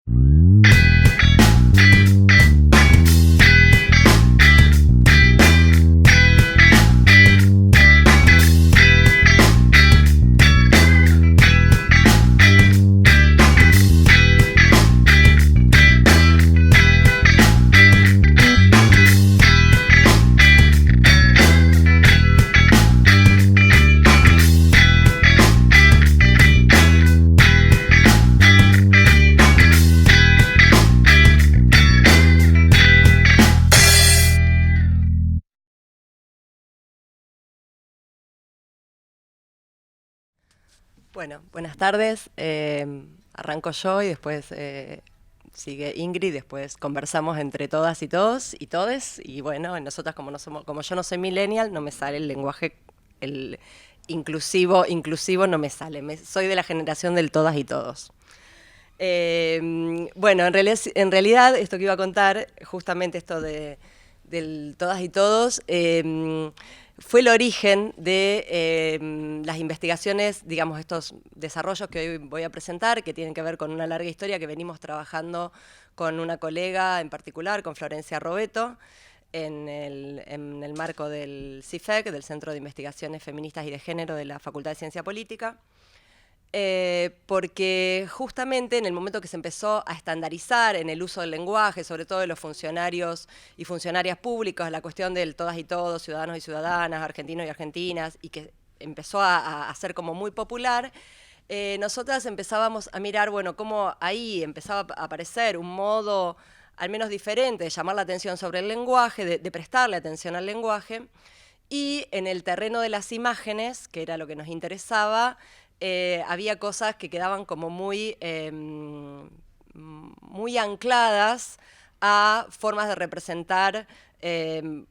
Bueno, buenas tardes. Arranco yo y después sigue Ingrid, después conversamos entre todas y todos y todes. Y bueno, nosotras como yo no soy millennial, no me sale el lenguaje, el inclusivo no me sale. Soy de la generación del todas y todos. Bueno, en realidad esto que iba a contar, justamente esto del todas y todos, fue el origen de las investigaciones, digamos, estos desarrollos que hoy voy a presentar, que tienen que ver con una larga historia que venimos trabajando con una colega en particular, con Florencia Robeto, en el marco del CIFEC, del Centro de Investigaciones Feministas y de Género de la Facultad de Ciencia Política. Porque justamente en el momento que se empezó a estandarizar en el uso del lenguaje, sobre todo de los funcionarios y funcionarias públicas, la cuestión del todas y todos, ciudadanos y ciudadanas, argentinos y argentinas, y que empezó a ser como muy popular, nosotras empezábamos a mirar, bueno, cómo ahí empezaba a aparecer un modo al menos diferente de llamar la atención sobre el lenguaje, de prestarle atención al lenguaje, y en el terreno de las imágenes, que era lo que nos interesaba, había cosas que quedaban como muy ancladas a formas de representar, en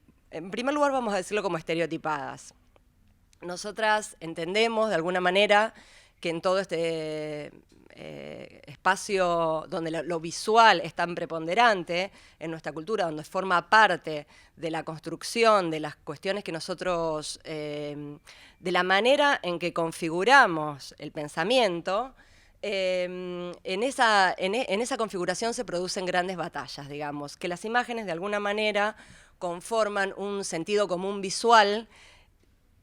primer lugar vamos a decirlo como estereotipadas. Nosotras entendemos de alguna manera que en todo este espacio donde lo visual es tan preponderante en nuestra cultura, donde forma parte de la construcción de las cuestiones que nosotros, de la manera en que configuramos el pensamiento, en esa configuración se producen grandes batallas, digamos, que las imágenes de alguna manera conforman un sentido común visual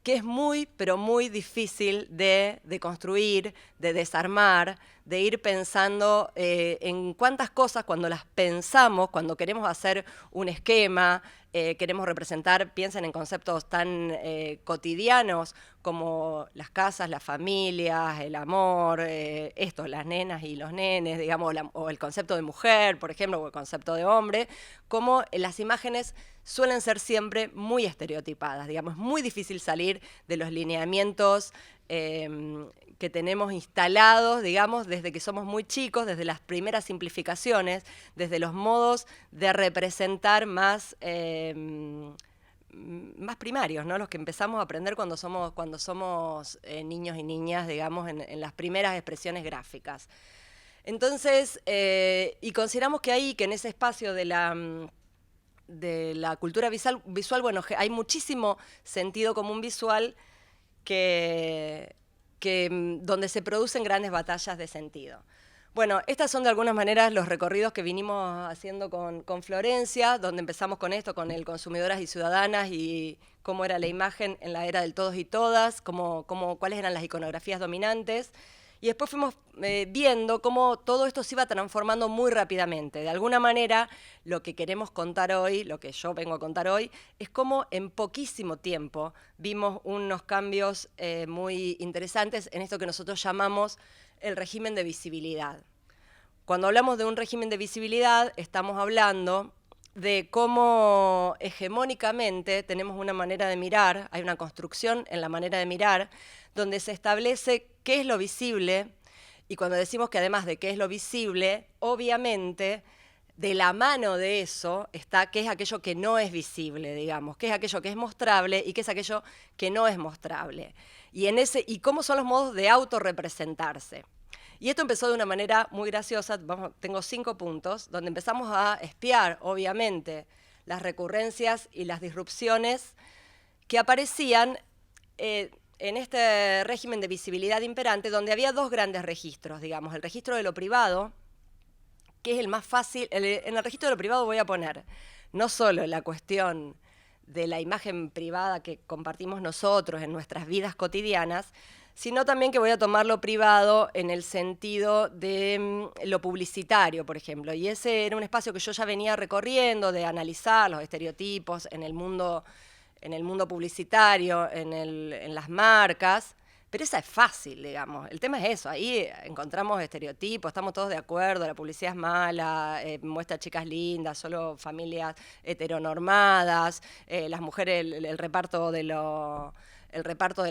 que es muy, pero muy difícil de construir, de desarmar, de ir pensando en cuántas cosas cuando las pensamos, cuando queremos hacer un esquema, queremos representar, piensen en conceptos tan cotidianos como las casas, las familias, el amor, las nenas y los nenes, digamos, o el concepto de mujer, por ejemplo, o el concepto de hombre, como las imágenes suelen ser siempre muy estereotipadas, digamos, es muy difícil salir de los lineamientos que tenemos instalados, digamos, desde que somos muy chicos, desde las primeras simplificaciones, desde los modos de representar más primarios, ¿no? Los que empezamos a aprender cuando somos niños y niñas, digamos, en las primeras expresiones gráficas. Entonces, y consideramos que ahí, que en ese espacio de la cultura visual, bueno, hay muchísimo sentido común visual donde se producen grandes batallas de sentido. Bueno, estas son de algunas maneras los recorridos que vinimos haciendo con Florencia, donde empezamos con esto, con el Consumidoras y Ciudadanas y cómo era la imagen en la era del todos y todas, cuáles eran las iconografías dominantes. Y después fuimos viendo cómo todo esto se iba transformando muy rápidamente. De alguna manera, lo que queremos contar hoy, lo que yo vengo a contar hoy, es cómo en poquísimo tiempo vimos unos cambios muy interesantes en esto que nosotros llamamos el régimen de visibilidad. Cuando hablamos de un régimen de visibilidad, estamos hablando de cómo hegemónicamente tenemos una manera de mirar, hay una construcción en la manera de mirar, donde se establece qué es lo visible, y cuando decimos que además de qué es lo visible, obviamente de la mano de eso está qué es aquello que no es visible, digamos, qué es aquello que es mostrable y qué es aquello que no es mostrable. Y cómo son los modos de autorrepresentarse. Y esto empezó de una manera muy graciosa. Tengo 5 puntos, donde empezamos a espiar, obviamente, las recurrencias y las disrupciones que aparecían en este régimen de visibilidad imperante, donde había 2 grandes registros, digamos, el registro de lo privado, que es el más fácil. En el registro de lo privado voy a poner no solo la cuestión de la imagen privada que compartimos nosotros en nuestras vidas cotidianas, sino también que voy a tomar lo privado en el sentido de lo publicitario, por ejemplo. Y ese era un espacio que yo ya venía recorriendo, de analizar los estereotipos en el mundo publicitario, en las marcas. Pero esa es fácil, digamos. El tema es eso, ahí encontramos estereotipos, estamos todos de acuerdo, la publicidad es mala, muestra chicas lindas, solo familias heteronormadas, las mujeres, el reparto de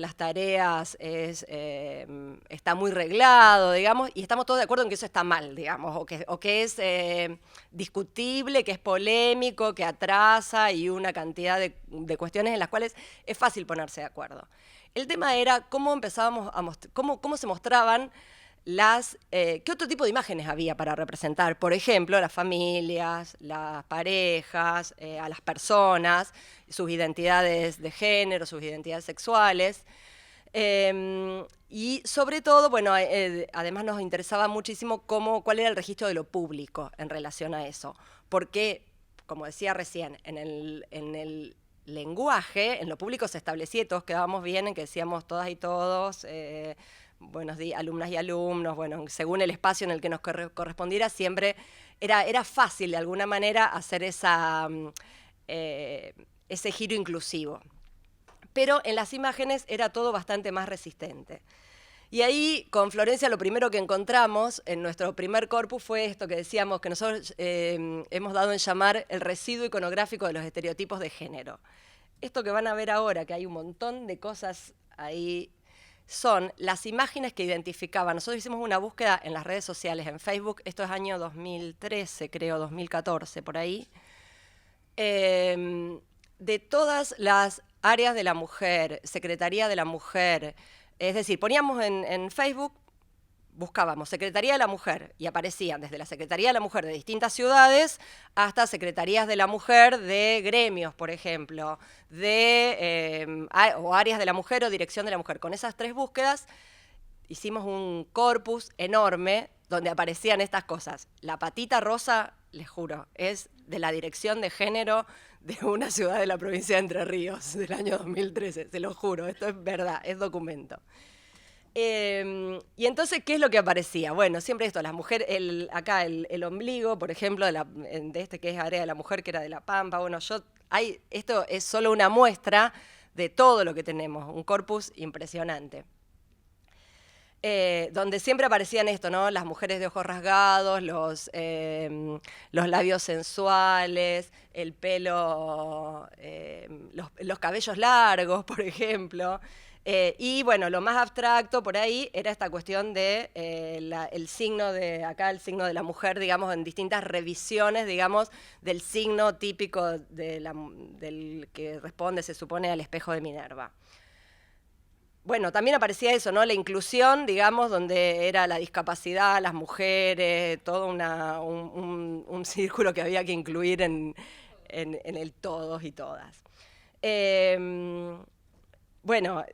las tareas está muy reglado, digamos, y estamos todos de acuerdo en que eso está mal, digamos, o que es discutible, que es polémico, que atrasa y una cantidad de cuestiones en las cuales es fácil ponerse de acuerdo. El tema era cómo empezábamos cómo se mostraban qué otro tipo de imágenes había para representar, por ejemplo, las familias, las parejas, a las personas, sus identidades de género, sus identidades sexuales. Y sobre todo, bueno, además nos interesaba muchísimo cuál era el registro de lo público en relación a eso. Porque, como decía recién, en el lenguaje, en lo público se establecía y todos quedábamos bien en que decíamos todas y todos, buenos días, alumnas y alumnos, bueno, según el espacio en el que nos correspondiera, siempre era fácil de alguna manera hacer ese giro inclusivo. Pero en las imágenes era todo bastante más resistente. Y ahí, con Florencia, lo primero que encontramos en nuestro primer corpus fue esto que decíamos, que nosotros hemos dado en llamar el residuo iconográfico de los estereotipos de género. Esto que van a ver ahora, que hay un montón de cosas ahí, son las imágenes que identificaban. Nosotros hicimos una búsqueda en las redes sociales, en Facebook, esto es año 2013, creo, 2014, por ahí, de todas las áreas de la mujer, Secretaría de la Mujer. Es decir, poníamos en Facebook, buscábamos Secretaría de la Mujer y aparecían desde la Secretaría de la Mujer de distintas ciudades hasta Secretarías de la Mujer de gremios, por ejemplo, o áreas de la mujer o dirección de la mujer. Con esas 3 búsquedas hicimos un corpus enorme donde aparecían estas cosas. La patita rosa, les juro, es de la Dirección de Género de una ciudad de la provincia de Entre Ríos del año 2013, se lo juro, esto es verdad, es documento. Y entonces, ¿qué es lo que aparecía? Bueno, siempre esto, las mujeres, acá el ombligo, por ejemplo, de este que es área de la mujer, que era de La Pampa, bueno, esto es solo una muestra de todo lo que tenemos, un corpus impresionante. Donde siempre aparecían esto, ¿no? Las mujeres de ojos rasgados, los labios sensuales, el pelo, los cabellos largos, por ejemplo. Y bueno, lo más abstracto por ahí era esta cuestión de el signo de la mujer, digamos, en distintas revisiones, digamos, del signo típico del que responde, se supone, al espejo de Minerva. Bueno, también aparecía eso, ¿no? La inclusión, digamos, donde era la discapacidad, las mujeres, todo un círculo que había que incluir en el todos y todas. Bueno,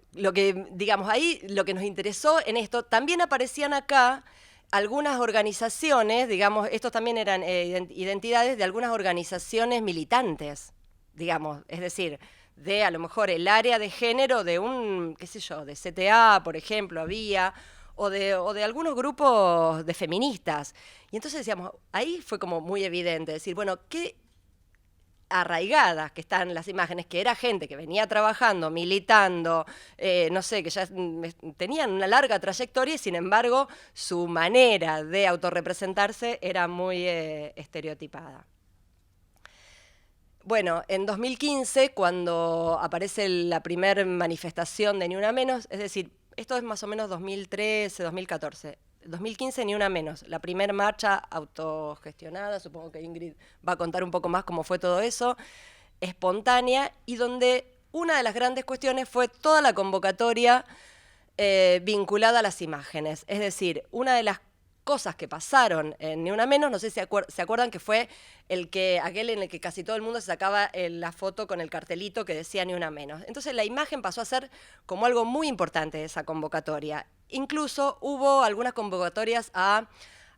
ahí lo que nos interesó en esto, también aparecían acá algunas organizaciones, digamos, estos también eran identidades de algunas organizaciones militantes, digamos, es decir, de a lo mejor el área de género de de CTA, por ejemplo, había, o de algunos grupos de feministas. Y entonces decíamos, ahí fue como muy evidente, decir, bueno, qué arraigadas que están las imágenes, que era gente que venía trabajando, militando, no sé, que ya tenían una larga trayectoria y sin embargo su manera de autorrepresentarse era muy estereotipada. Bueno, en 2015, cuando aparece la primera manifestación de Ni Una Menos, es decir, esto es más o menos 2013, 2014, 2015 Ni Una Menos, la primera marcha autogestionada, supongo que Ingrid va a contar un poco más cómo fue todo eso, espontánea, y donde una de las grandes cuestiones fue toda la convocatoria vinculada a las imágenes. Es decir, una de las cosas que pasaron en Ni Una Menos, no sé si se acuerdan que fue aquel en el que casi todo el mundo se sacaba la foto con el cartelito que decía Ni Una Menos. Entonces la imagen pasó a ser como algo muy importante de esa convocatoria. Incluso hubo algunas convocatorias a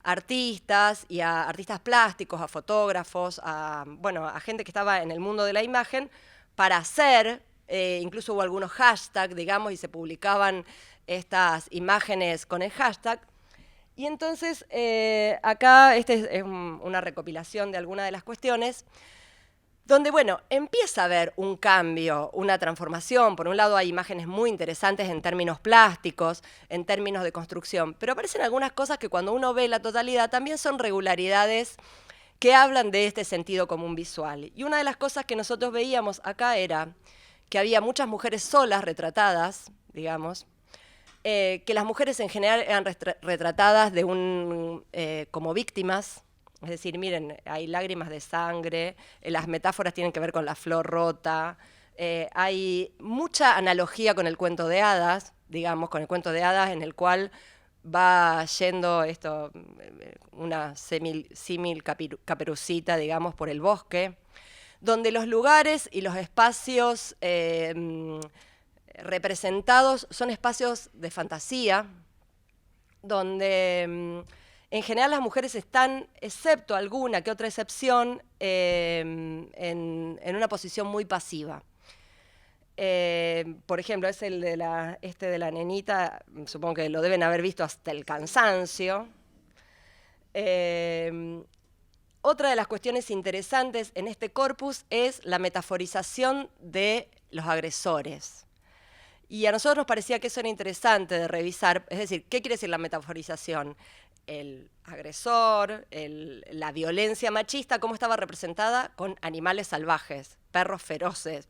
artistas y a artistas plásticos, a fotógrafos, bueno, a gente que estaba en el mundo de la imagen para hacer, incluso hubo algunos hashtags, digamos, y se publicaban estas imágenes con el hashtag. Y entonces, acá es una recopilación de algunas de las cuestiones, donde, bueno, empieza a haber un cambio, una transformación. Por un lado hay imágenes muy interesantes en términos plásticos, en términos de construcción, pero aparecen algunas cosas que cuando uno ve la totalidad también son regularidades que hablan de este sentido común visual. Y una de las cosas que nosotros veíamos acá era que había muchas mujeres solas retratadas, digamos, que las mujeres en general eran retratadas como víctimas. Es decir, miren, hay lágrimas de sangre, las metáforas tienen que ver con la flor rota, hay mucha analogía con el cuento de hadas, digamos, con el cuento de hadas en el cual va yendo una símil caperucita, digamos, por el bosque, donde los lugares y los espacios representados son espacios de fantasía, donde en general las mujeres están, excepto alguna que otra excepción, en una posición muy pasiva. Por ejemplo, es el de de la nenita, supongo que lo deben haber visto hasta el cansancio. Otra de las cuestiones interesantes en este corpus es la metaforización de los agresores. Y a nosotros nos parecía que eso era interesante de revisar, es decir, ¿qué quiere decir la metaforización? El agresor, la violencia machista, cómo estaba representada con animales salvajes, perros feroces.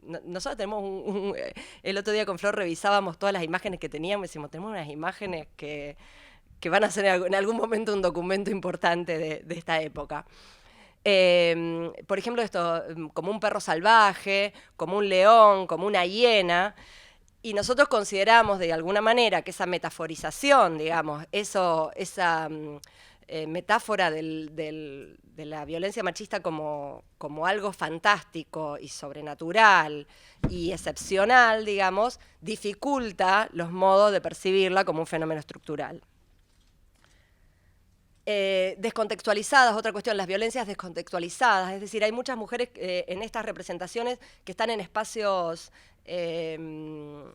Nosotros tenemos el otro día con Flor revisábamos todas las imágenes que teníamos y decimos, tenemos unas imágenes que van a ser en algún momento un documento importante de esta época. Por ejemplo, esto, como un perro salvaje, como un león, como una hiena, y nosotros consideramos de alguna manera que esa metaforización, digamos, esa metáfora de la violencia machista como algo fantástico y sobrenatural y excepcional, digamos, dificulta los modos de percibirla como un fenómeno estructural. Descontextualizadas, otra cuestión, las violencias descontextualizadas, es decir, hay muchas mujeres en estas representaciones que están en espacios que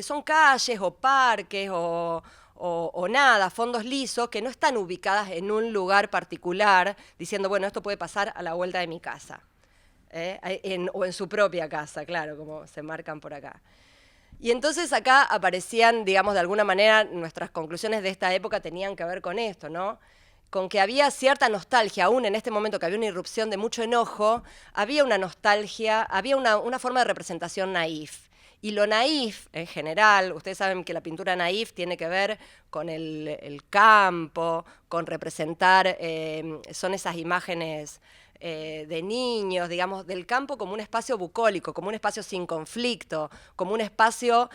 son calles o parques o nada, fondos lisos, que no están ubicadas en un lugar particular, diciendo, bueno, esto puede pasar a la vuelta de mi casa, o en su propia casa, claro, como se marcan por acá. Y entonces acá aparecían, digamos, de alguna manera, nuestras conclusiones de esta época tenían que ver con esto, ¿no? Con que había cierta nostalgia, aún en este momento que había una irrupción de mucho enojo, había una nostalgia, había una forma de representación naif. Y lo naif, en general, ustedes saben que la pintura naif tiene que ver con el campo, con representar, son esas imágenes de niños, digamos, del campo como un espacio bucólico, como un espacio sin conflicto, como un espacio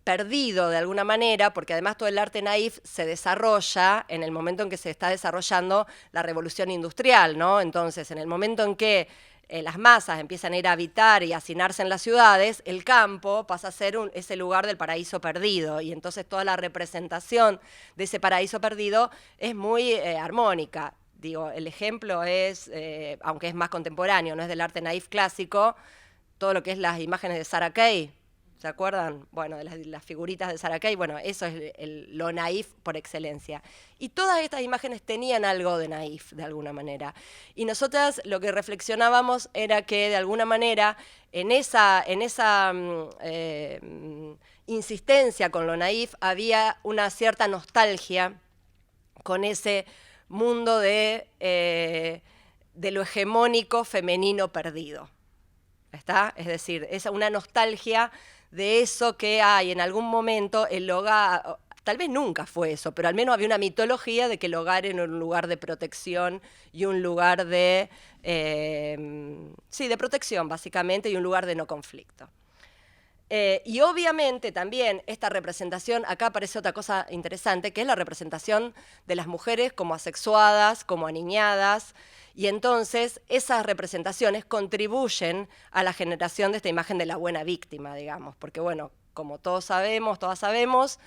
perdido de alguna manera, porque además todo el arte naif se desarrolla en el momento en que se está desarrollando la revolución industrial, ¿no? Entonces, en el momento en que las masas empiezan a ir a habitar y a hacinarse en las ciudades, el campo pasa a ser ese lugar del paraíso perdido, y entonces toda la representación de ese paraíso perdido es muy armónica. Digo, el ejemplo es, aunque es más contemporáneo, no es del arte naif clásico, todo lo que es las imágenes de Sarah Kay, ¿se acuerdan? Bueno, de las figuritas de Sarah Kay, bueno, eso es lo naif por excelencia. Y todas estas imágenes tenían algo de naif, de alguna manera. Y nosotras lo que reflexionábamos era que, de alguna manera, en esa insistencia con lo naif, había una cierta nostalgia con ese mundo de lo hegemónico femenino perdido. ¿Está? Es decir, es una nostalgia de eso que hay en algún momento el hogar, tal vez nunca fue eso, pero al menos había una mitología de que el hogar era un lugar de protección y un lugar de protección básicamente, y un lugar de no conflicto. Y obviamente también esta representación, acá aparece otra cosa interesante, que es la representación de las mujeres como asexuadas, como aniñadas, y entonces esas representaciones contribuyen a la generación de esta imagen de la buena víctima, digamos, porque bueno, como todos sabemos, todas sabemos,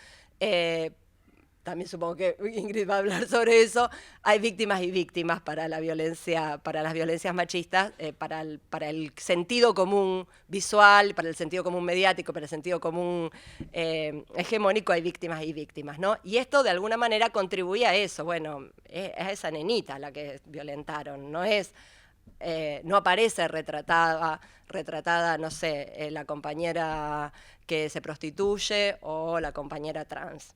también supongo que Ingrid va a hablar sobre eso, hay víctimas y víctimas para la violencia, para las violencias machistas, para el sentido común visual, para el sentido común mediático, para el sentido común hegemónico, hay víctimas y víctimas, ¿no? Y esto de alguna manera contribuía a eso. Bueno, es esa nenita la que violentaron, no aparece retratada, no sé, la compañera que se prostituye o la compañera trans.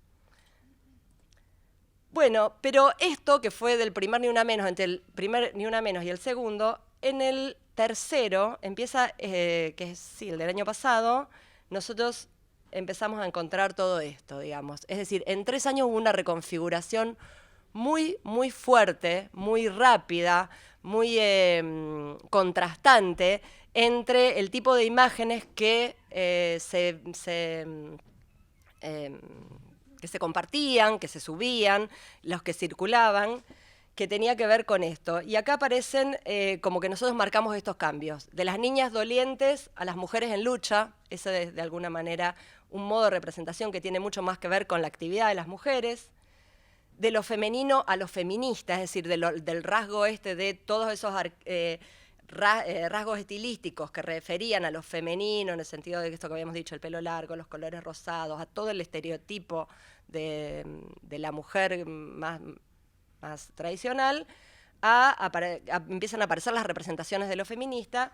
Bueno, pero esto que fue del primer Ni Una Menos, entre el primer Ni Una Menos y el segundo, en el tercero empieza, que es sí, el del año pasado, nosotros empezamos a encontrar todo esto, digamos. Es decir, en 3 años hubo una reconfiguración muy, muy fuerte, muy rápida, muy contrastante entre el tipo de imágenes que se compartían, que se subían, los que circulaban, que tenía que ver con esto. Y acá aparecen como que nosotros marcamos estos cambios. De las niñas dolientes a las mujeres en lucha, ese es de alguna manera un modo de representación que tiene mucho más que ver con la actividad de las mujeres. De lo femenino a lo feminista, es decir, del rasgo de todos esos rasgos estilísticos que referían a lo femenino, en el sentido de esto que habíamos dicho, el pelo largo, los colores rosados, a todo el estereotipo de la mujer más tradicional, empiezan a aparecer las representaciones de lo feminista.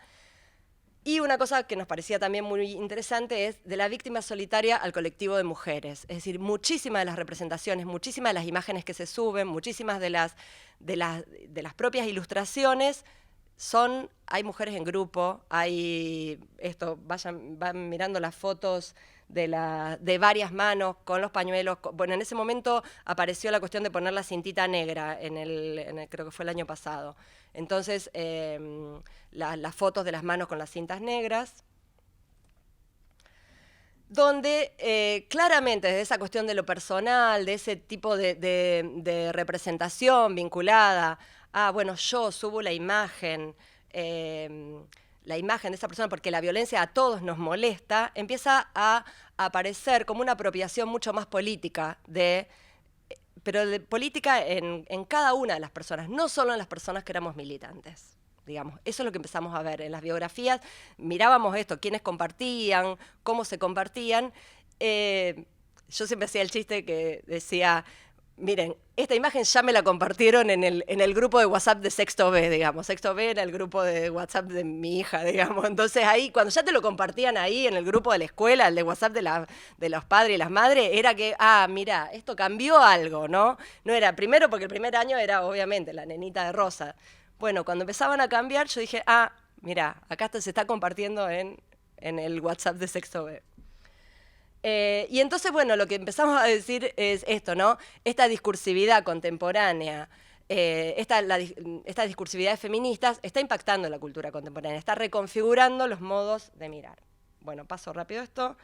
Y una cosa que nos parecía también muy interesante es de la víctima solitaria al colectivo de mujeres. Es decir, muchísimas de las representaciones, muchísimas de las imágenes que se suben, muchísimas de las propias ilustraciones hay mujeres en grupo, van mirando las fotos de varias manos con los pañuelos. Bueno, en ese momento apareció la cuestión de poner la cintita negra, creo que fue el año pasado. Entonces, las fotos de las manos con las cintas negras, donde claramente desde esa cuestión de lo personal, de ese tipo de representación vinculada a, bueno, yo subo la imagen de esa persona porque la violencia a todos nos molesta, empieza a aparecer como una apropiación mucho más política pero de política en cada una de las personas, no solo en las personas que éramos militantes. Digamos, eso es lo que empezamos a ver en las biografías. Mirábamos esto, quiénes compartían, cómo se compartían. Yo siempre hacía el chiste que decía, miren, esta imagen ya me la compartieron en el grupo de WhatsApp de Sexto B, digamos. Sexto B era el grupo de WhatsApp de mi hija, digamos. Entonces ahí, cuando ya te lo compartían ahí en el grupo de la escuela, el de WhatsApp de los padres y las madres, era que, mira, esto cambió algo, ¿no? No era, primero porque el primer año era obviamente la nenita de rosa. Bueno, cuando empezaban a cambiar, yo dije, mira, acá se está compartiendo en el WhatsApp de Sexto B. Y entonces, bueno, lo que empezamos a decir es esto, ¿no? Esta discursividad contemporánea, esta discursividad de feministas está impactando en la cultura contemporánea, está reconfigurando los modos de mirar. Bueno, paso rápido esto.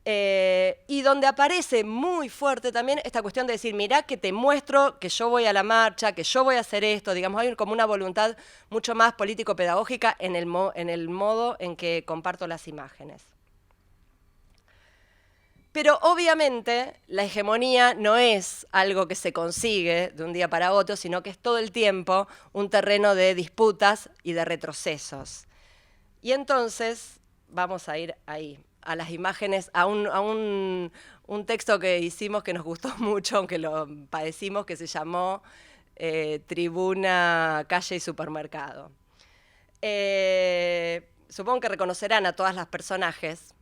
Y donde aparece muy fuerte también esta cuestión de decir, mirá que te muestro que yo voy a la marcha, que yo voy a hacer esto, digamos, hay como una voluntad mucho más político-pedagógica en el modo en que comparto las imágenes. Pero obviamente la hegemonía no es algo que se consigue de un día para otro, sino que es todo el tiempo un terreno de disputas y de retrocesos. Y entonces vamos a ir ahí, a las imágenes, a un texto que hicimos que nos gustó mucho, aunque lo padecimos, que se llamó Tribuna, Calle y Supermercado. Supongo que reconocerán a todas las personajes.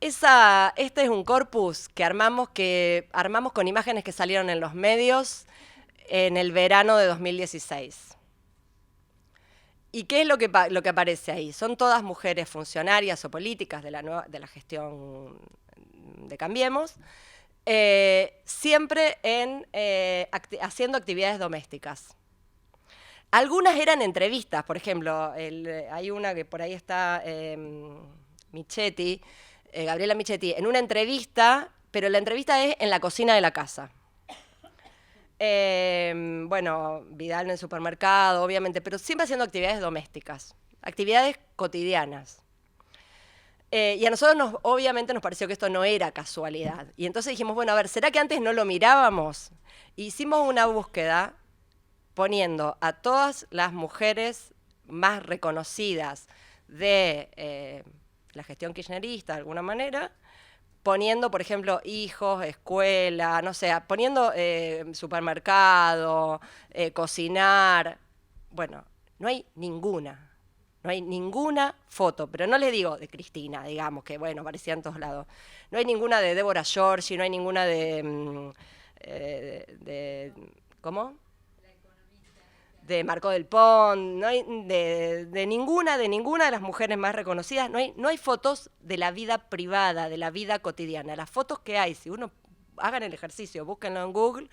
Este es un corpus que armamos con imágenes que salieron en los medios en el verano de 2016. ¿Y qué es lo que aparece ahí? Son todas mujeres funcionarias o políticas de la gestión de Cambiemos, siempre haciendo actividades domésticas. Algunas eran entrevistas, por ejemplo, hay una que por ahí está Michetti, Gabriela Michetti, en una entrevista, pero la entrevista es en la cocina de la casa. Bueno, Vidal en el supermercado, obviamente, pero siempre haciendo actividades domésticas, actividades cotidianas. Y a nosotros obviamente nos pareció que esto no era casualidad. Y entonces dijimos, bueno, a ver, ¿será que antes no lo mirábamos? Hicimos una búsqueda poniendo a todas las mujeres más reconocidas de la gestión kirchnerista, de alguna manera, poniendo, por ejemplo, hijos, escuela, no sé, poniendo supermercado, cocinar. Bueno, no hay ninguna. No hay ninguna foto, pero no le digo de Cristina, digamos, que bueno, aparecía en todos lados. No hay ninguna de Débora Giorgi, no hay ninguna ¿cómo? De Marco del Pont, no hay de ninguna de las mujeres más reconocidas, no hay fotos de la vida privada, de la vida cotidiana. Las fotos que hay, si uno hagan el ejercicio, búsquenlo en Google,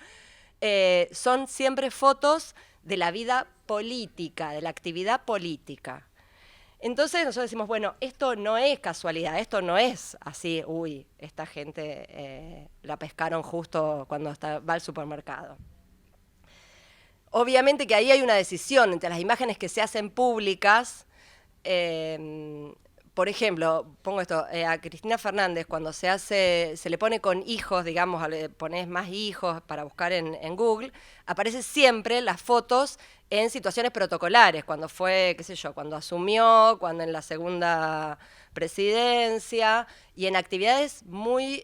son siempre fotos de la vida política, de la actividad política. Entonces nosotros decimos, bueno, esto no es casualidad, esto no es así, uy, esta gente la pescaron justo cuando va al supermercado. Obviamente que ahí hay una decisión entre las imágenes que se hacen públicas. Por ejemplo, pongo esto, a Cristina Fernández cuando se le pone con hijos, digamos, le pones más hijos para buscar en Google, aparece siempre las fotos en situaciones protocolares, cuando fue, qué sé yo, cuando asumió, cuando en la segunda presidencia y en actividades muy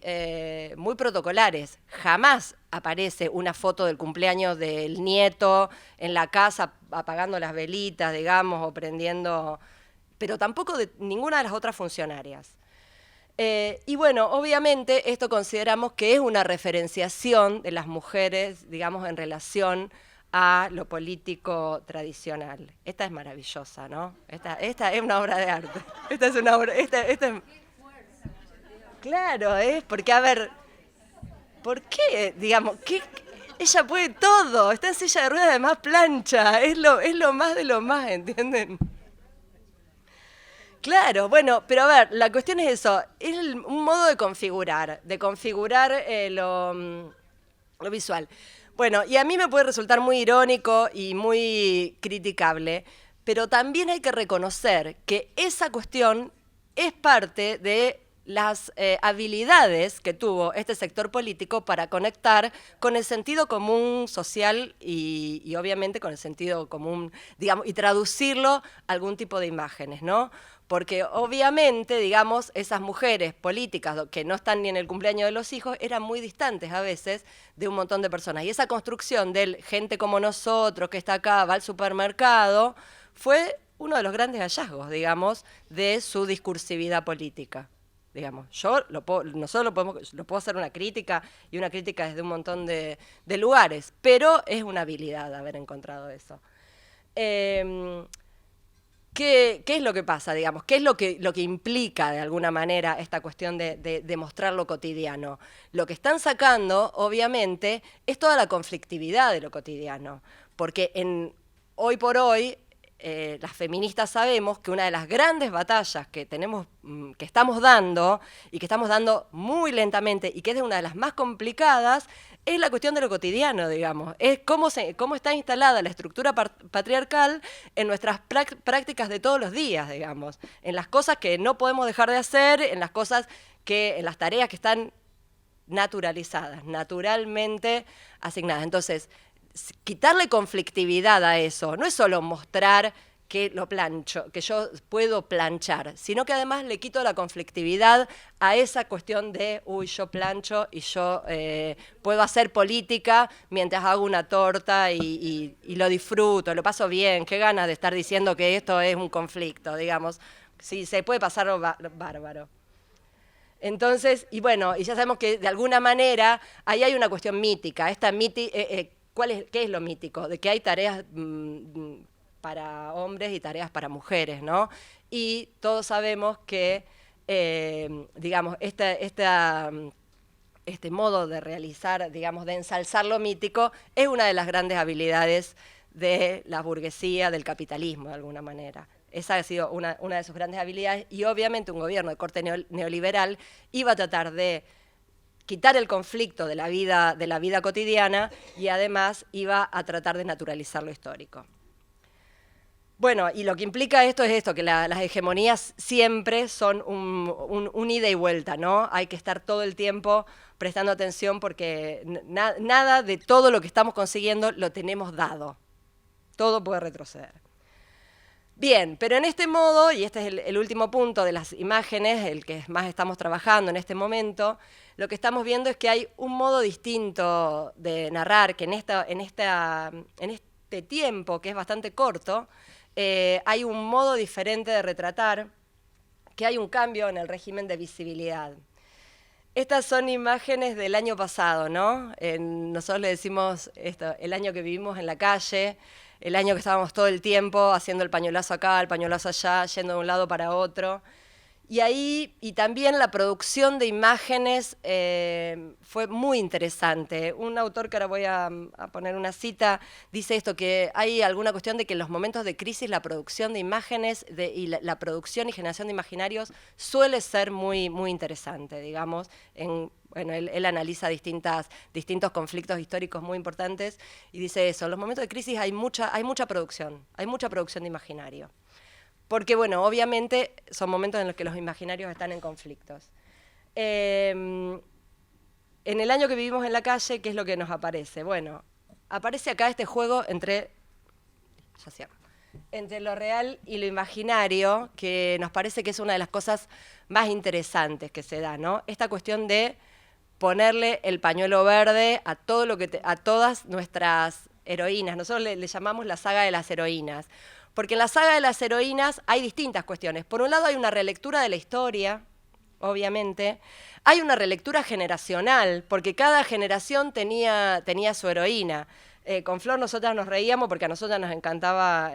protocolares. Jamás aparece una foto del cumpleaños del nieto en la casa apagando las velitas, digamos, o prendiendo, pero tampoco de ninguna de las otras funcionarias. Y bueno, obviamente esto consideramos que es una referenciación de las mujeres, digamos, en relación a lo político tradicional. Esta es maravillosa, ¿no? Esta es una obra de arte. Esta es una obra... Claro, porque a ver, ¿por qué? Digamos, ella puede todo, está en silla de ruedas, además plancha, es lo más de lo más, ¿entienden? Claro, bueno, pero a ver, la cuestión es eso, es un modo de configurar lo visual. Bueno, y a mí me puede resultar muy irónico y muy criticable, pero también hay que reconocer que esa cuestión es parte de las habilidades que tuvo este sector político para conectar con el sentido común social y obviamente con el sentido común, digamos, y traducirlo a algún tipo de imágenes, ¿no? Porque obviamente, digamos, esas mujeres políticas que no están ni en el cumpleaños de los hijos eran muy distantes a veces de un montón de personas. Y esa construcción de gente como nosotros, que está acá, va al supermercado, fue uno de los grandes hallazgos, digamos, de su discursividad política. Digamos, nosotros lo puedo hacer una crítica, y una crítica desde un montón de lugares, pero es una habilidad haber encontrado eso. ¿Qué es lo que pasa, digamos? ¿Qué es lo que implica, de alguna manera, esta cuestión de mostrar lo cotidiano? Lo que están sacando, obviamente, es toda la conflictividad de lo cotidiano, porque hoy por hoy, las feministas sabemos que una de las grandes batallas que estamos dando, y que estamos dando muy lentamente, y que es una de las más complicadas, es la cuestión de lo cotidiano, digamos. Es cómo está instalada la estructura patriarcal en nuestras prácticas de todos los días, digamos. En las cosas que no podemos dejar de hacer, en las tareas que están naturalizadas, naturalmente asignadas. Entonces, quitarle conflictividad a eso no es solo mostrar que lo plancho, que yo puedo planchar, sino que además le quito la conflictividad a esa cuestión de, uy, yo plancho y yo puedo hacer política mientras hago una torta y lo disfruto, lo paso bien, qué ganas de estar diciendo que esto es un conflicto, digamos. Sí, se puede pasar bárbaro. Entonces, y bueno, y ya sabemos que de alguna manera ahí hay una cuestión mítica. ¿Qué es lo mítico? De que hay tareas para hombres y tareas para mujeres, ¿no? Y todos sabemos que, digamos, este modo de realizar, digamos, de ensalzar lo mítico, es una de las grandes habilidades de la burguesía, del capitalismo, de alguna manera. Esa ha sido una de sus grandes habilidades, y obviamente un gobierno de corte neoliberal iba a tratar de quitar el conflicto de la vida cotidiana, y además iba a tratar de naturalizar lo histórico. Bueno, y lo que implica esto es esto, que las hegemonías siempre son un ida y vuelta, ¿no? Hay que estar todo el tiempo prestando atención porque nada de todo lo que estamos consiguiendo lo tenemos dado. Todo puede retroceder. Bien, pero en este modo, y este es el último punto de las imágenes, el que más estamos trabajando en este momento, lo que estamos viendo es que hay un modo distinto de narrar, que en este tiempo, que es bastante corto, hay un modo diferente de retratar, que hay un cambio en el régimen de visibilidad. Estas son imágenes del año pasado, ¿no? Nosotros le decimos esto, el año que vivimos en la calle, el año que estábamos todo el tiempo haciendo el pañuelazo acá, el pañuelazo allá, yendo de un lado para otro. Y ahí, y también la producción de imágenes fue muy interesante. Un autor que ahora voy a poner una cita dice esto, que hay alguna cuestión de que en los momentos de crisis la producción de imágenes y la producción y generación de imaginarios suele ser muy, muy interesante, digamos. Bueno, él analiza distintos conflictos históricos muy importantes y dice eso, en los momentos de crisis hay mucha producción de imaginario. Porque, bueno, obviamente son momentos en los que los imaginarios están en conflictos. En el año que vivimos en la calle, ¿qué es lo que nos aparece? Bueno, aparece acá este juego entre lo real y lo imaginario, que nos parece que es una de las cosas más interesantes que se da, ¿no? Esta cuestión de ponerle el pañuelo verde a todas nuestras heroínas. Nosotros le llamamos la saga de las heroínas. Porque en la saga de las heroínas hay distintas cuestiones. Por un lado hay una relectura de la historia, obviamente. Hay una relectura generacional, porque cada generación tenía su heroína. Con Flor nosotras nos reíamos porque a nosotras nos encantaba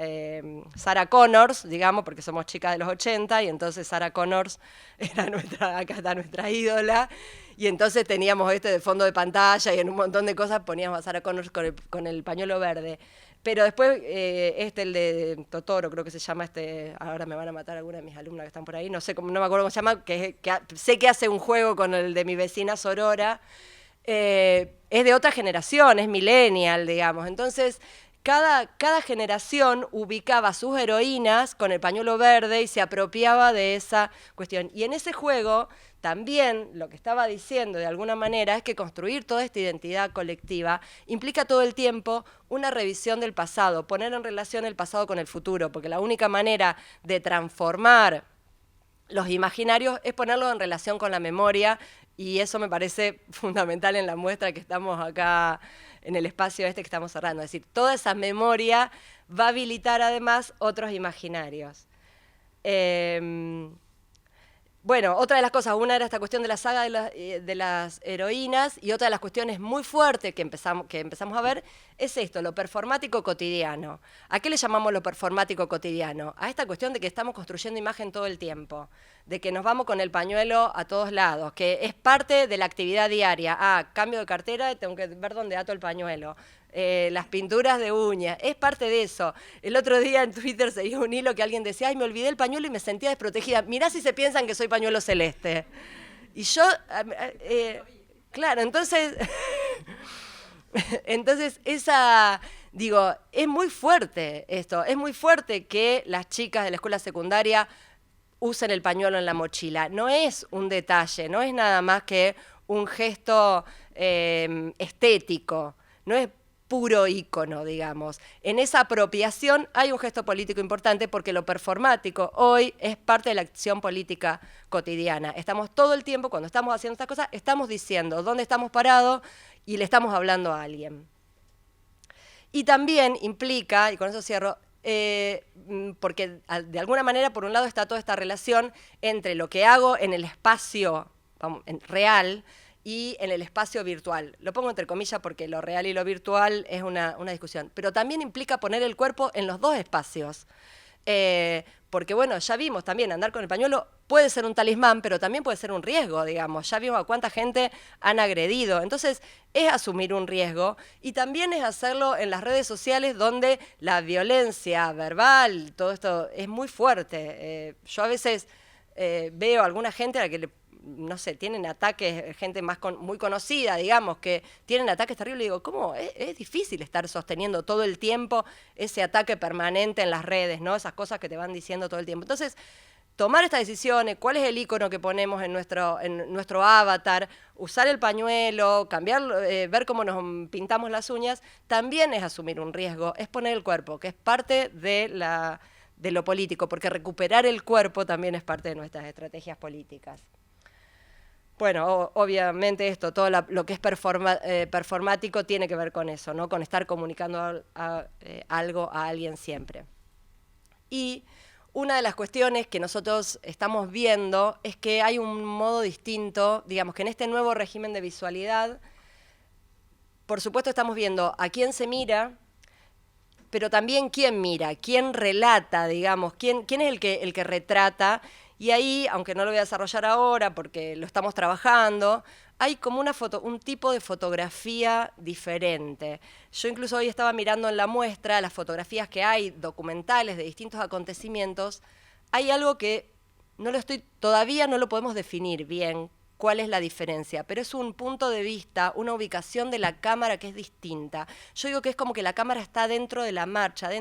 Sarah Connors, digamos, porque somos chicas de los 80, y entonces Sarah Connors era acá está nuestra ídola. Y entonces teníamos de fondo de pantalla y en un montón de cosas poníamos a Sarah Connors con el pañuelo verde. Pero después, el de Totoro, creo que se llama ahora me van a matar algunas de mis alumnas que están por ahí, no me acuerdo cómo se llama, sé que hace un juego con el de mi vecina Sorora, es de otra generación, es millennial, digamos. Entonces, cada generación ubicaba sus heroínas con el pañuelo verde y se apropiaba de esa cuestión. Y en ese juego también lo que estaba diciendo de alguna manera es que construir toda esta identidad colectiva implica todo el tiempo una revisión del pasado, poner en relación el pasado con el futuro, porque la única manera de transformar los imaginarios es ponerlos en relación con la memoria, y eso me parece fundamental en la muestra que estamos acá en el espacio que estamos cerrando. Es decir, toda esa memoria va a habilitar además otros imaginarios. Bueno, otra de las cosas, una era esta cuestión de la saga de las heroínas, y otra de las cuestiones muy fuertes que empezamos a ver es esto, lo performático cotidiano. ¿A qué le llamamos lo performático cotidiano? A esta cuestión de que estamos construyendo imagen todo el tiempo, de que nos vamos con el pañuelo a todos lados, que es parte de la actividad diaria. Cambio de cartera, tengo que ver dónde ato el pañuelo. Las pinturas de uñas, es parte de eso. El otro día en Twitter se dio un hilo que alguien decía, me olvidé el pañuelo y me sentía desprotegida. Mirá si se piensan que soy pañuelo celeste. Y yo, claro, entonces, es muy fuerte esto, es muy fuerte que las chicas de la escuela secundaria usen el pañuelo en la mochila. No es un detalle, no es nada más que un gesto estético, no es puro ícono, digamos. En esa apropiación hay un gesto político importante porque lo performático hoy es parte de la acción política cotidiana. Estamos todo el tiempo, cuando estamos haciendo estas cosas, estamos diciendo dónde estamos parados y le estamos hablando a alguien. Y también implica, y con eso cierro, porque de alguna manera, por un lado, está toda esta relación entre lo que hago en el espacio real y en el espacio virtual. Lo pongo entre comillas porque lo real y lo virtual es una discusión. Pero también implica poner el cuerpo en los dos espacios. Porque, bueno, ya vimos también, andar con el pañuelo puede ser un talismán, pero también puede ser un riesgo, digamos. Ya vimos a cuánta gente han agredido. Entonces, es asumir un riesgo y también es hacerlo en las redes sociales donde la violencia verbal, todo esto es muy fuerte. Yo a veces veo a alguna gente a la que no sé, tienen ataques, gente muy conocida, digamos, que tienen ataques terribles. Digo, ¿cómo? Es difícil estar sosteniendo todo el tiempo ese ataque permanente en las redes, ¿no? Esas cosas que te van diciendo todo el tiempo. Entonces, tomar estas decisiones, cuál es el icono que ponemos en nuestro avatar, usar el pañuelo, cambiar, ver cómo nos pintamos las uñas, también es asumir un riesgo, es poner el cuerpo, que es parte de lo político, porque recuperar el cuerpo también es parte de nuestras estrategias políticas. Bueno, obviamente esto, todo lo que es performático tiene que ver con eso, ¿no? Con estar comunicando algo a alguien siempre. Y una de las cuestiones que nosotros estamos viendo es que hay un modo distinto, digamos que en este nuevo régimen de visualidad, por supuesto estamos viendo a quién se mira, pero también quién mira, quién relata, digamos, quién es el que retrata. Y ahí, aunque no lo voy a desarrollar ahora porque lo estamos trabajando, hay como un tipo de fotografía diferente. Yo incluso hoy estaba mirando en la muestra las fotografías que hay, documentales de distintos acontecimientos. Hay algo que todavía no lo podemos definir bien cuál es la diferencia, pero es un punto de vista, una ubicación de la cámara que es distinta. Yo digo que es como que la cámara está dentro de la marcha,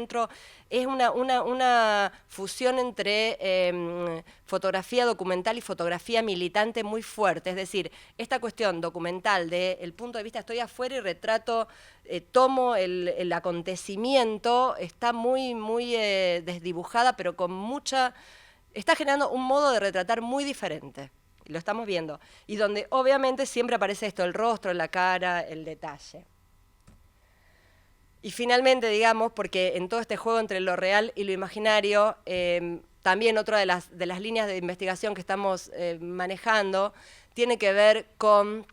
es una fusión entre fotografía documental y fotografía militante muy fuerte, es decir, esta cuestión documental del punto de vista estoy afuera y retrato, tomo el acontecimiento, está muy desdibujada, pero está generando un modo de retratar muy diferente. Lo estamos viendo. Y donde obviamente siempre aparece esto, el rostro, la cara, el detalle. Y finalmente, digamos, porque en todo este juego entre lo real y lo imaginario, también otra de las líneas de investigación que estamos manejando tiene que ver con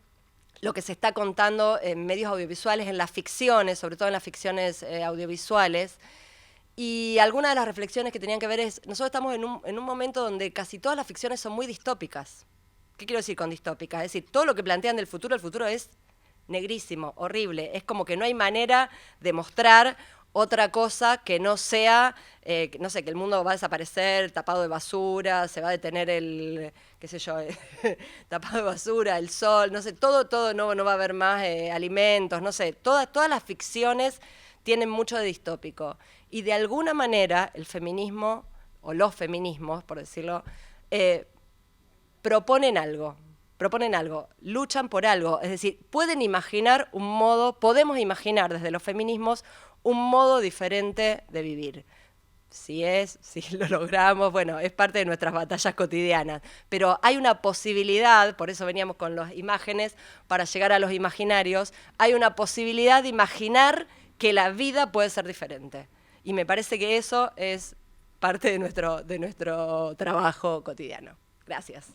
lo que se está contando en medios audiovisuales, en las ficciones, sobre todo en las ficciones audiovisuales. Y algunas de las reflexiones que tenían que ver es, nosotros estamos en un momento donde casi todas las ficciones son muy distópicas. ¿Qué quiero decir con distópica? Es decir, todo lo que plantean del futuro, el futuro es negrísimo, horrible. Es como que no hay manera de mostrar otra cosa que no sea, no sé, que el mundo va a desaparecer tapado de basura, se va a detener qué sé yo, tapado de basura, el sol, no sé, todo no va a haber más alimentos, no sé. Todas las ficciones tienen mucho de distópico. Y de alguna manera el feminismo, o los feminismos, por decirlo, proponen algo, luchan por algo, es decir, podemos imaginar desde los feminismos un modo diferente de vivir. Si lo logramos, bueno, es parte de nuestras batallas cotidianas, pero hay una posibilidad, por eso veníamos con las imágenes, para llegar a los imaginarios, hay una posibilidad de imaginar que la vida puede ser diferente. Y me parece que eso es parte de nuestro trabajo cotidiano. Gracias.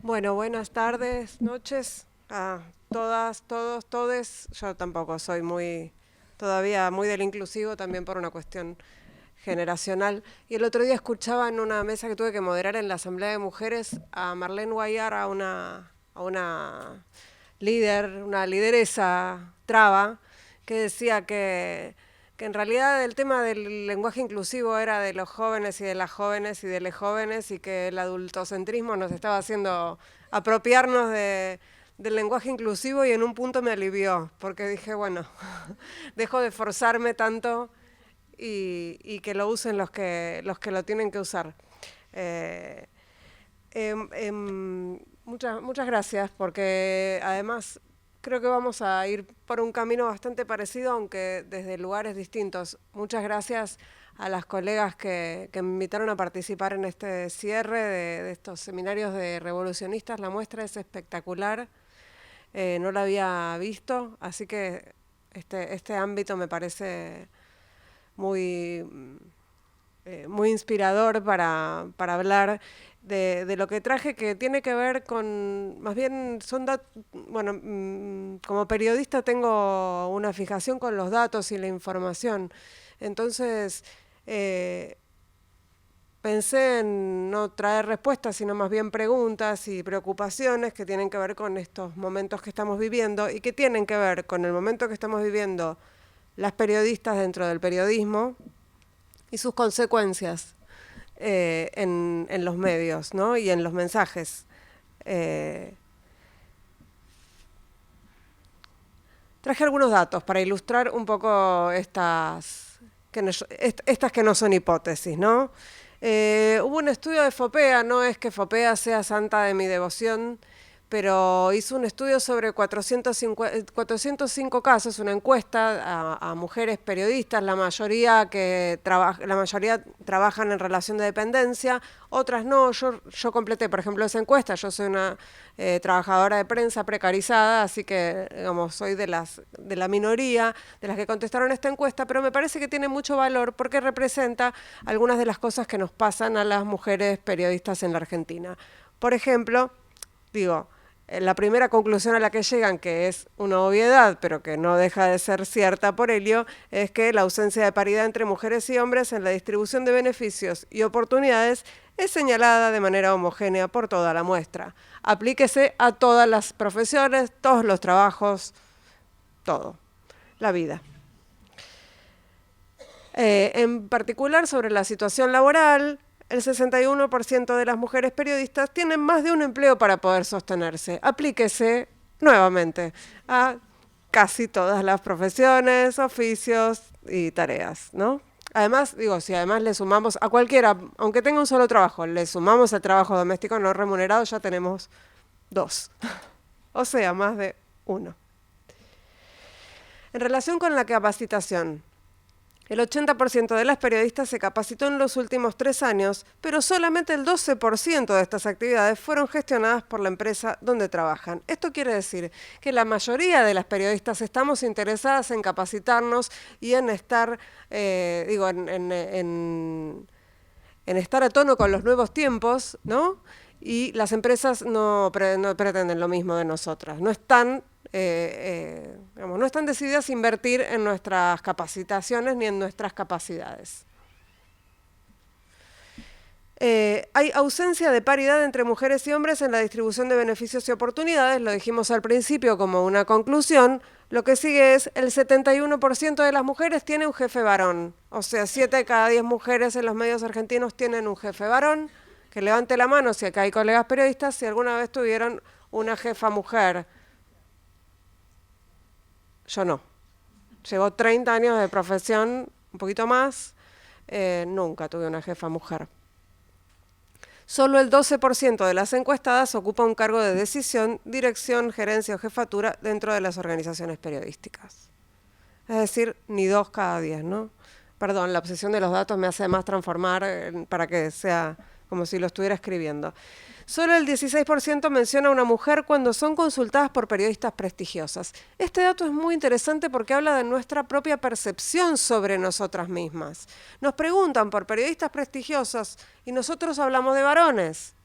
Bueno, buenas tardes, noches a todas, todos, todes. Yo tampoco soy todavía muy del inclusivo, también por una cuestión generacional. Y el otro día escuchaba en una mesa que tuve que moderar en la Asamblea de Mujeres a Marlene Guayar, a una lideresa traba, que decía que en realidad el tema del lenguaje inclusivo era de los jóvenes y de las jóvenes y de les jóvenes, y que el adultocentrismo nos estaba haciendo apropiarnos del lenguaje inclusivo, y en un punto me alivió, porque dije, bueno, dejo de forzarme tanto y que lo usen los que lo tienen que usar. Muchas gracias, porque además creo que vamos a ir por un camino bastante parecido, aunque desde lugares distintos. Muchas gracias a las colegas que me invitaron a participar en este cierre de estos seminarios de revolucionistas. La muestra es espectacular, no la había visto, así que este ámbito me parece muy inspirador para hablar de lo que traje, que tiene que ver con, más bien, como periodista tengo una fijación con los datos y la información. Entonces, pensé en no traer respuestas, sino más bien preguntas y preocupaciones que tienen que ver con estos momentos que estamos viviendo y que tienen que ver con el momento que estamos viviendo las periodistas dentro del periodismo y sus consecuencias en los medios, ¿no? Y en los mensajes. Traje algunos datos para ilustrar un poco estas que no son hipótesis, ¿no? Hubo un estudio de FOPEA, no es que FOPEA sea santa de mi devoción, pero hizo un estudio sobre 405 casos, una encuesta a mujeres periodistas, la mayoría trabajan en relación de dependencia, otras no. Yo completé, por ejemplo, esa encuesta. Yo soy una trabajadora de prensa precarizada, así que digamos, soy de la minoría de las que contestaron esta encuesta, pero me parece que tiene mucho valor porque representa algunas de las cosas que nos pasan a las mujeres periodistas en la Argentina. Por ejemplo, la primera conclusión a la que llegan, que es una obviedad, pero que no deja de ser cierta por ello, es que la ausencia de paridad entre mujeres y hombres en la distribución de beneficios y oportunidades es señalada de manera homogénea por toda la muestra. Aplíquese a todas las profesiones, todos los trabajos, todo, la vida. En particular sobre la situación laboral, el 61% de las mujeres periodistas tienen más de un empleo para poder sostenerse. Aplíquese nuevamente a casi todas las profesiones, oficios y tareas, ¿no? Además, si además le sumamos a cualquiera, aunque tenga un solo trabajo, le sumamos el trabajo doméstico no remunerado, ya tenemos 2. O sea, más de 1. En relación con la capacitación, el 80% de las periodistas se capacitó en los últimos 3 años, pero solamente el 12% de estas actividades fueron gestionadas por la empresa donde trabajan. Esto quiere decir que la mayoría de las periodistas estamos interesadas en capacitarnos y en estar, en estar a tono con los nuevos tiempos, ¿no? Y las empresas no pretenden lo mismo de nosotras. No están decididas a invertir en nuestras capacitaciones ni en nuestras capacidades. Hay ausencia de paridad entre mujeres y hombres en la distribución de beneficios y oportunidades, lo dijimos al principio como una conclusión. Lo que sigue es el 71% de las mujeres tiene un jefe varón, o sea, 7 de cada 10 mujeres en los medios argentinos tienen un jefe varón. Que levante la mano si acá hay colegas periodistas, si alguna vez tuvieron una jefa mujer. Yo no. Llevo 30 años de profesión, un poquito más, nunca tuve una jefa mujer. Solo el 12% de las encuestadas ocupa un cargo de decisión, dirección, gerencia o jefatura dentro de las organizaciones periodísticas. Es decir, ni 2 cada 10, ¿no? Perdón, la obsesión de los datos me hace más transformar para que sea como si lo estuviera escribiendo. Solo el 16% menciona a una mujer cuando son consultadas por periodistas prestigiosas. Este dato es muy interesante porque habla de nuestra propia percepción sobre nosotras mismas. Nos preguntan por periodistas prestigiosos y nosotros hablamos de varones.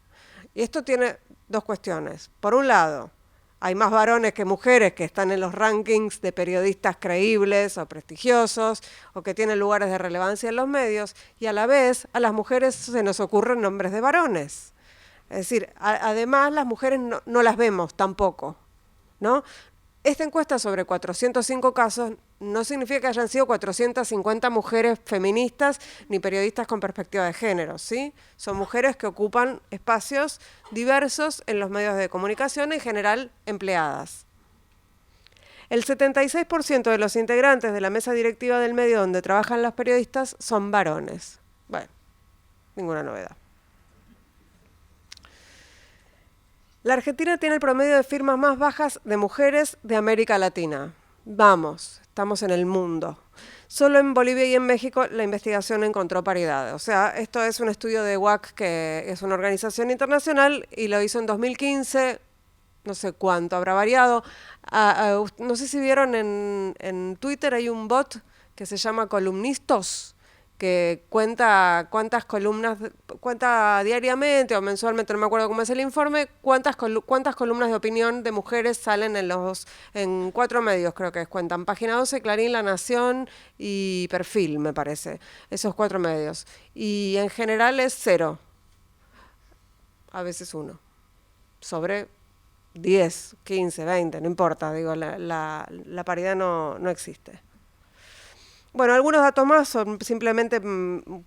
Y esto tiene 2 cuestiones. Por un lado, hay más varones que mujeres que están en los rankings de periodistas creíbles o prestigiosos o que tienen lugares de relevancia en los medios, y a la vez a las mujeres se nos ocurren nombres de varones. Es decir, además las mujeres no las vemos tampoco, ¿no? Esta encuesta sobre 405 casos no significa que hayan sido 450 mujeres feministas ni periodistas con perspectiva de género, ¿sí? Son mujeres que ocupan espacios diversos en los medios de comunicación, en general empleadas. El 76% de los integrantes de la mesa directiva del medio donde trabajan las periodistas son varones. Bueno, ninguna novedad. La Argentina tiene el promedio de firmas más bajas de mujeres de América Latina. Vamos, estamos en el mundo. Solo en Bolivia y en México la investigación encontró paridad. O sea, esto es un estudio de WAC, que es una organización internacional, y lo hizo en 2015, no sé cuánto habrá variado. No sé si vieron en Twitter, hay un bot que se llama Columnistos, que cuenta cuántas columnas, cuenta diariamente o mensualmente, no me acuerdo cómo es el informe, cuántas columnas de opinión de mujeres salen en 4 medios, creo que es, cuentan Página 12, Clarín, La Nación y Perfil, me parece, esos 4 medios. Y en general es 0, a veces 1, sobre 10, 15, 20, no importa, digo, la paridad no existe. Bueno, algunos datos más son simplemente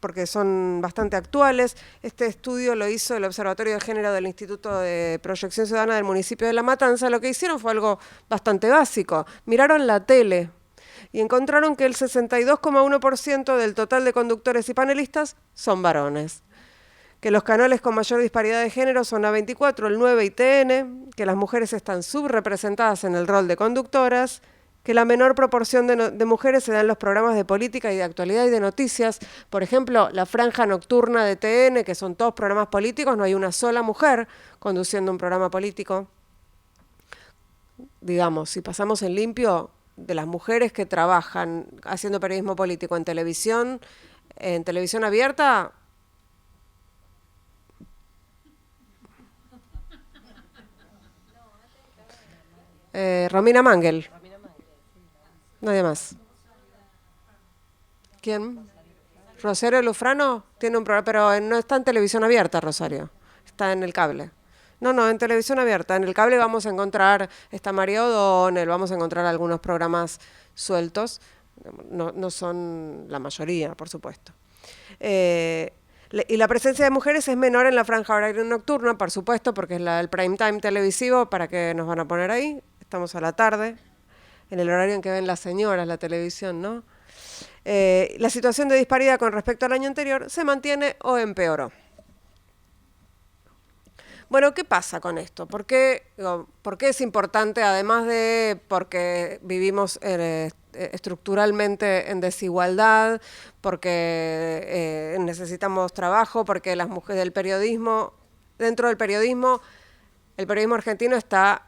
porque son bastante actuales. Este estudio lo hizo el Observatorio de Género del Instituto de Proyección Ciudadana del municipio de La Matanza. Lo que hicieron fue algo bastante básico. Miraron la tele y encontraron que el 62,1% del total de conductores y panelistas son varones. Que los canales con mayor disparidad de género son A24, el 9 y TN, que las mujeres están subrepresentadas en el rol de conductoras, que la menor proporción de mujeres se da en los programas de política y de actualidad y de noticias. Por ejemplo, la franja nocturna de TN, que son todos programas políticos, no hay una sola mujer conduciendo un programa político. Digamos, si pasamos en limpio, de las mujeres que trabajan haciendo periodismo político en televisión abierta, Romina Mangel. Nadie más. ¿Quién? Rosario Lufrano tiene un programa, pero no está en televisión abierta, Rosario. Está en el cable. No, en televisión abierta. En el cable vamos a encontrar, está María O'Donnell, vamos a encontrar algunos programas sueltos. No son la mayoría, por supuesto. Y la presencia de mujeres es menor en la franja horaria nocturna, por supuesto, porque es la del prime time televisivo. ¿Para qué nos van a poner ahí? Estamos a la tarde, en el horario en que ven las señoras la televisión, ¿no? La situación de disparidad con respecto al año anterior se mantiene o empeoró. Bueno, ¿qué pasa con esto? ¿Por qué es importante, además de porque vivimos estructuralmente en desigualdad, porque necesitamos trabajo, porque las mujeres del periodismo, dentro del periodismo, el periodismo argentino está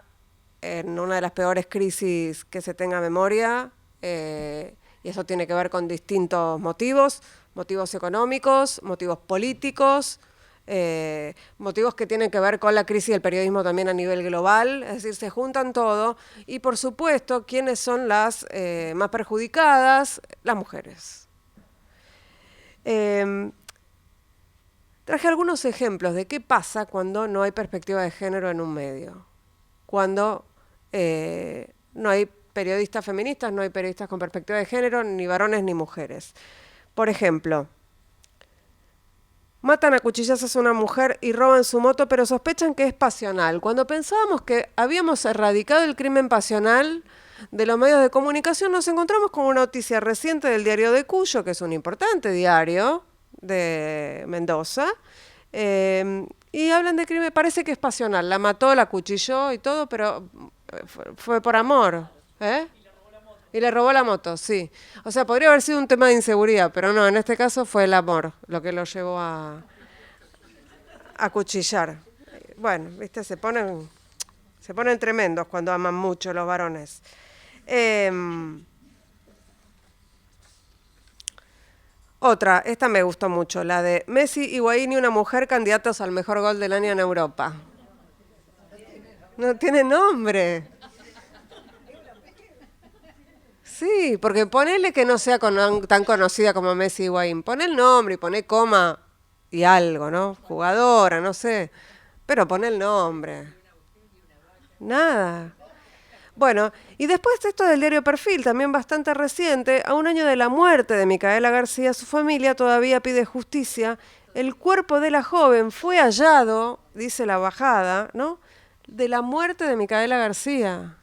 en una de las peores crisis que se tenga memoria, y eso tiene que ver con distintos motivos económicos, motivos políticos, motivos que tienen que ver con la crisis del periodismo también a nivel global, es decir, se juntan todo, y por supuesto, ¿quiénes son las más perjudicadas? Las mujeres. Traje algunos ejemplos de qué pasa cuando no hay perspectiva de género en un medio, cuando no hay periodistas feministas, no hay periodistas con perspectiva de género, ni varones ni mujeres. Por ejemplo, matan a cuchillazos a una mujer y roban su moto, pero sospechan que es pasional. Cuando pensábamos que habíamos erradicado el crimen pasional de los medios de comunicación, nos encontramos con una noticia reciente del diario de Cuyo, que es un importante diario de Mendoza, y hablan de crimen, parece que es pasional, la mató, la cuchilló y todo, pero fue por amor, ¿eh? Y le robó la moto, sí. O sea, podría haber sido un tema de inseguridad, pero no, en este caso fue el amor lo que lo llevó a cuchillar. Bueno, viste, se ponen tremendos cuando aman mucho los varones. Otra, esta me gustó mucho, la de Messi, Higuaín y una mujer candidatos al mejor gol del año en Europa. No tiene nombre. Sí, porque ponele que no sea tan conocida como Messi Higuaín. Poné el nombre y poné coma y algo, ¿no? Jugadora, no sé. Pero poné el nombre. Nada. Bueno, y después esto del diario Perfil, también bastante reciente, a un año de la muerte de Micaela García, su familia todavía pide justicia. El cuerpo de la joven fue hallado, dice la bajada, ¿no?, de la muerte de Micaela García.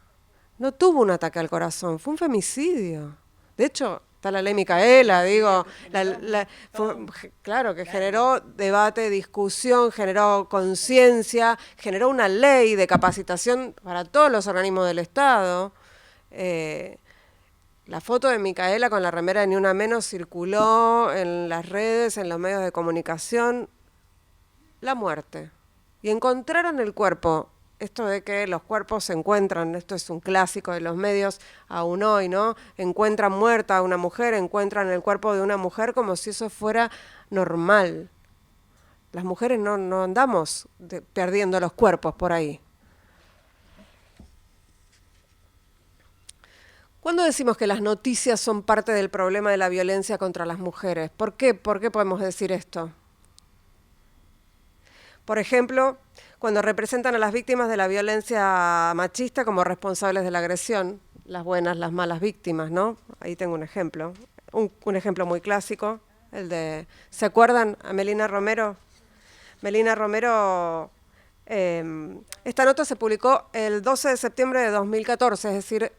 No tuvo un ataque al corazón, fue un femicidio. De hecho, está la ley Micaela, digo, claro, que generó debate, discusión, generó conciencia, generó una ley de capacitación para todos los organismos del Estado. La foto de Micaela con la remera de Ni Una Menos circuló en las redes, en los medios de comunicación. La muerte. Y encontraron el cuerpo esto de que los cuerpos se encuentran, esto es un clásico de los medios aún hoy, ¿no? Encuentran muerta a una mujer, encuentran el cuerpo de una mujer como si eso fuera normal. Las mujeres no andamos perdiendo los cuerpos por ahí. ¿Cuándo decimos que las noticias son parte del problema de la violencia contra las mujeres? ¿Por qué? ¿Por qué podemos decir esto? Por ejemplo, cuando representan a las víctimas de la violencia machista como responsables de la agresión, las buenas, las malas víctimas, ¿no? Ahí tengo un ejemplo. Un ejemplo muy clásico, el de... ¿Se acuerdan a Melina Romero? Melina Romero... esta nota se publicó el 12 de septiembre de 2014, es decir...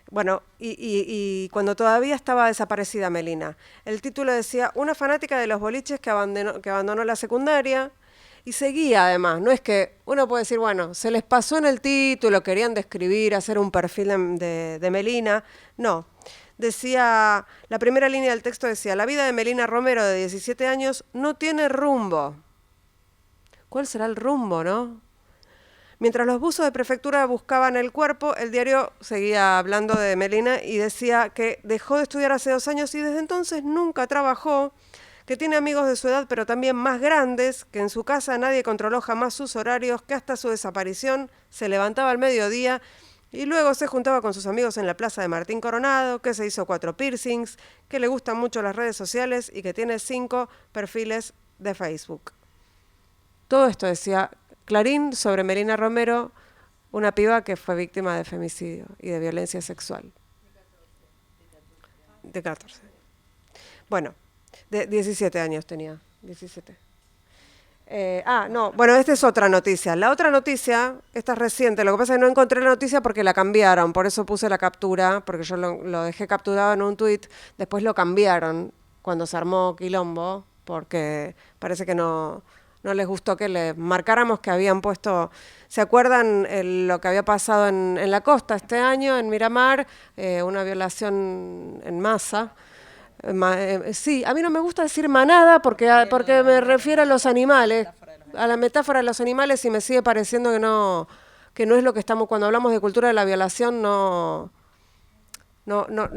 bueno, y cuando todavía estaba desaparecida Melina. El título decía, una fanática de los boliches que abandonó la secundaria, y seguía además. No es que uno puede decir, bueno, se les pasó en el título, querían describir, hacer un perfil de Melina. No, decía, la primera línea del texto decía, la vida de Melina Romero, de 17 años, no tiene rumbo. ¿Cuál será el rumbo, no? Mientras los buzos de prefectura buscaban el cuerpo, el diario seguía hablando de Melina y decía que dejó de estudiar hace 2 años y desde entonces nunca trabajó, que tiene amigos de su edad pero también más grandes, que en su casa nadie controló jamás sus horarios, que hasta su desaparición se levantaba al mediodía y luego se juntaba con sus amigos en la plaza de Martín Coronado, que se hizo 4 piercings, que le gustan mucho las redes sociales y que tiene 5 perfiles de Facebook. Todo esto decía Clarín sobre Melina Romero, una piba que fue víctima de femicidio y de violencia sexual. De 14. Bueno, de 17 años tenía. 17. Bueno, esta es otra noticia. La otra noticia, esta es reciente, lo que pasa es que no encontré la noticia porque la cambiaron, por eso puse la captura, porque yo lo dejé capturado en un tuit, después lo cambiaron cuando se armó quilombo, porque parece que no les gustó que les marcáramos que habían puesto, ¿se acuerdan lo que había pasado en la costa este año, en Miramar? Una violación en masa. Sí, a mí no me gusta decir manada porque me refiero a los animales, a la metáfora de los animales y me sigue pareciendo que no es lo que estamos, cuando hablamos de cultura de la violación, no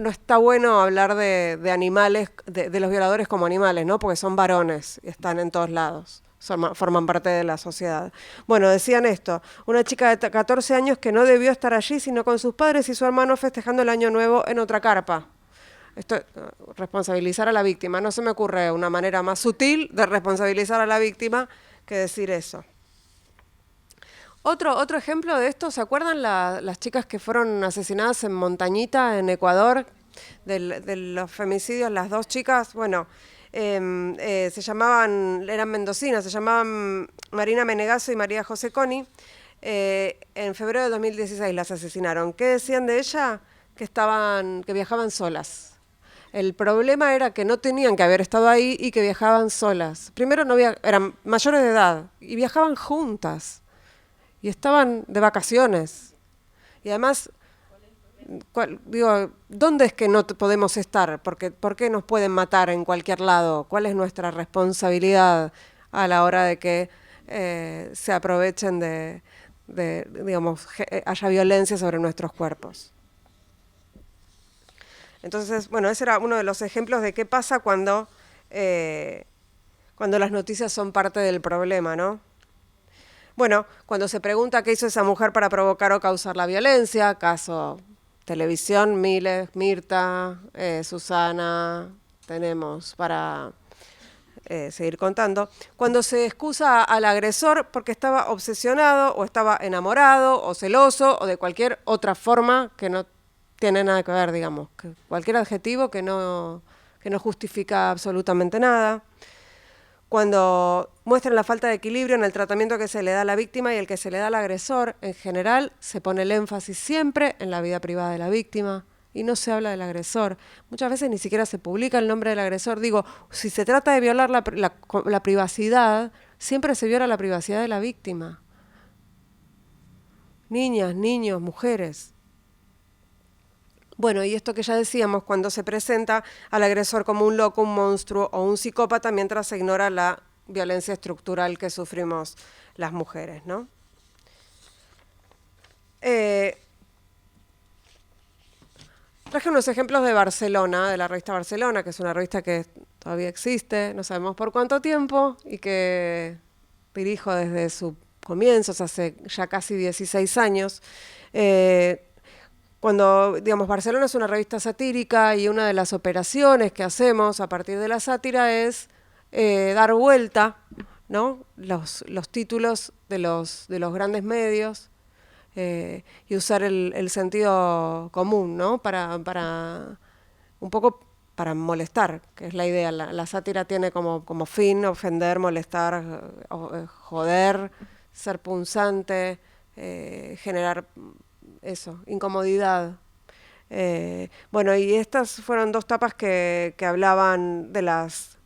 está bueno hablar de animales, de los violadores como animales, ¿no? Porque son varones y están en todos lados. Forman parte de la sociedad. Bueno, decían esto, una chica de 14 años que no debió estar allí, sino con sus padres y su hermano festejando el Año Nuevo en otra carpa. Esto, responsabilizar a la víctima. No se me ocurre una manera más sutil de responsabilizar a la víctima que decir eso. Otro ejemplo de esto, ¿se acuerdan las chicas que fueron asesinadas en Montañita, en Ecuador, de los femicidios, las 2 chicas? Bueno... se llamaban, eran mendocinas, se llamaban Marina Menegaso y María José Coni. En febrero de 2016 las asesinaron. ¿Qué decían de ella? Que viajaban solas. El problema era que no tenían que haber estado ahí y que viajaban solas. Primero eran mayores de edad y viajaban juntas y estaban de vacaciones. Y además... ¿dónde es que no podemos estar? ¿Por qué nos pueden matar en cualquier lado? ¿Cuál es nuestra responsabilidad a la hora de que se aprovechen digamos, haya violencia sobre nuestros cuerpos? Entonces, bueno, ese era uno de los ejemplos de qué pasa cuando las noticias son parte del problema, ¿no? Bueno, cuando se pregunta qué hizo esa mujer para provocar o causar la violencia, caso... Televisión, Miles, Mirta, Susana, tenemos para seguir contando. Cuando se excusa al agresor porque estaba obsesionado o estaba enamorado o celoso o de cualquier otra forma que no tiene nada que ver, digamos, que cualquier adjetivo que no justifica absolutamente nada. Cuando muestran la falta de equilibrio en el tratamiento que se le da a la víctima y el que se le da al agresor, en general se pone el énfasis siempre en la vida privada de la víctima y no se habla del agresor. Muchas veces ni siquiera se publica el nombre del agresor. Digo, si se trata de violar la privacidad, siempre se viola la privacidad de la víctima. Niñas, niños, mujeres. Bueno, y esto que ya decíamos, cuando se presenta al agresor como un loco, un monstruo o un psicópata, mientras se ignora la violencia estructural que sufrimos las mujeres, ¿no? Traje unos ejemplos de Barcelona, de la revista Barcelona, que es una revista que todavía existe, no sabemos por cuánto tiempo, y que dirijo desde sus comienzos, hace ya casi 16 años. Cuando, digamos, Barcelona es una revista satírica y una de las operaciones que hacemos a partir de la sátira es dar vuelta, ¿no? Los títulos de los grandes medios y usar el sentido común, ¿no? Para un poco para molestar, que es la idea. La sátira tiene como fin ofender, molestar, joder, ser punzante, generar eso, incomodidad. Bueno, y estas fueron dos tapas que hablaban de las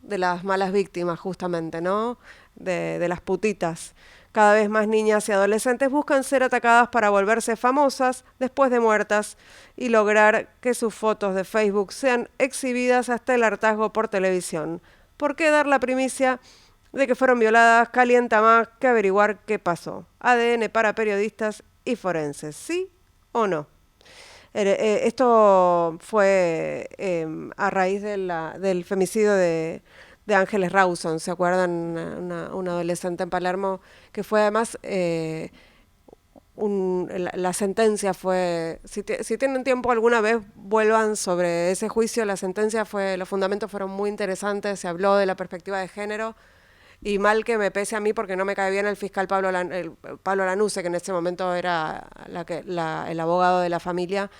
malas víctimas, justamente, ¿no? De las putitas. Cada vez más niñas y adolescentes buscan ser atacadas para volverse famosas después de muertas y lograr que sus fotos de Facebook sean exhibidas hasta el hartazgo por televisión. ¿Por qué dar la primicia de que fueron violadas calienta más que averiguar qué pasó? ADN para periodistas y forenses, ¿sí o no? Esto fue a raíz del femicidio de Ángeles Rawson, ¿se acuerdan? Una adolescente en Palermo que fue además, la sentencia fue, si tienen tiempo alguna vez vuelvan sobre ese juicio, la sentencia fue, los fundamentos fueron muy interesantes, se habló de la perspectiva de género, y mal que me pese a mí porque no me cae bien el fiscal Pablo Lanuse, que en ese momento era el abogado de la familia,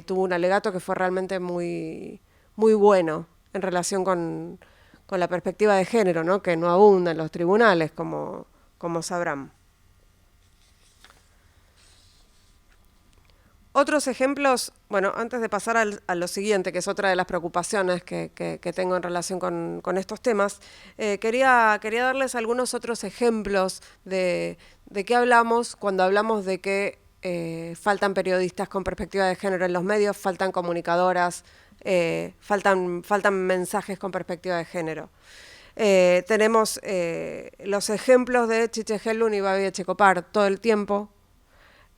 tuvo un alegato que fue realmente muy, muy bueno en relación con la perspectiva de género, ¿no? Que no abunda en los tribunales, como sabrán. Otros ejemplos, bueno, antes de pasar a lo siguiente, que es otra de las preocupaciones que tengo en relación con estos temas, quería darles algunos otros ejemplos de qué hablamos cuando hablamos de que faltan periodistas con perspectiva de género en los medios, faltan comunicadoras, faltan mensajes con perspectiva de género. Tenemos los ejemplos de Chiche Helun y Babi Echecopar todo el tiempo.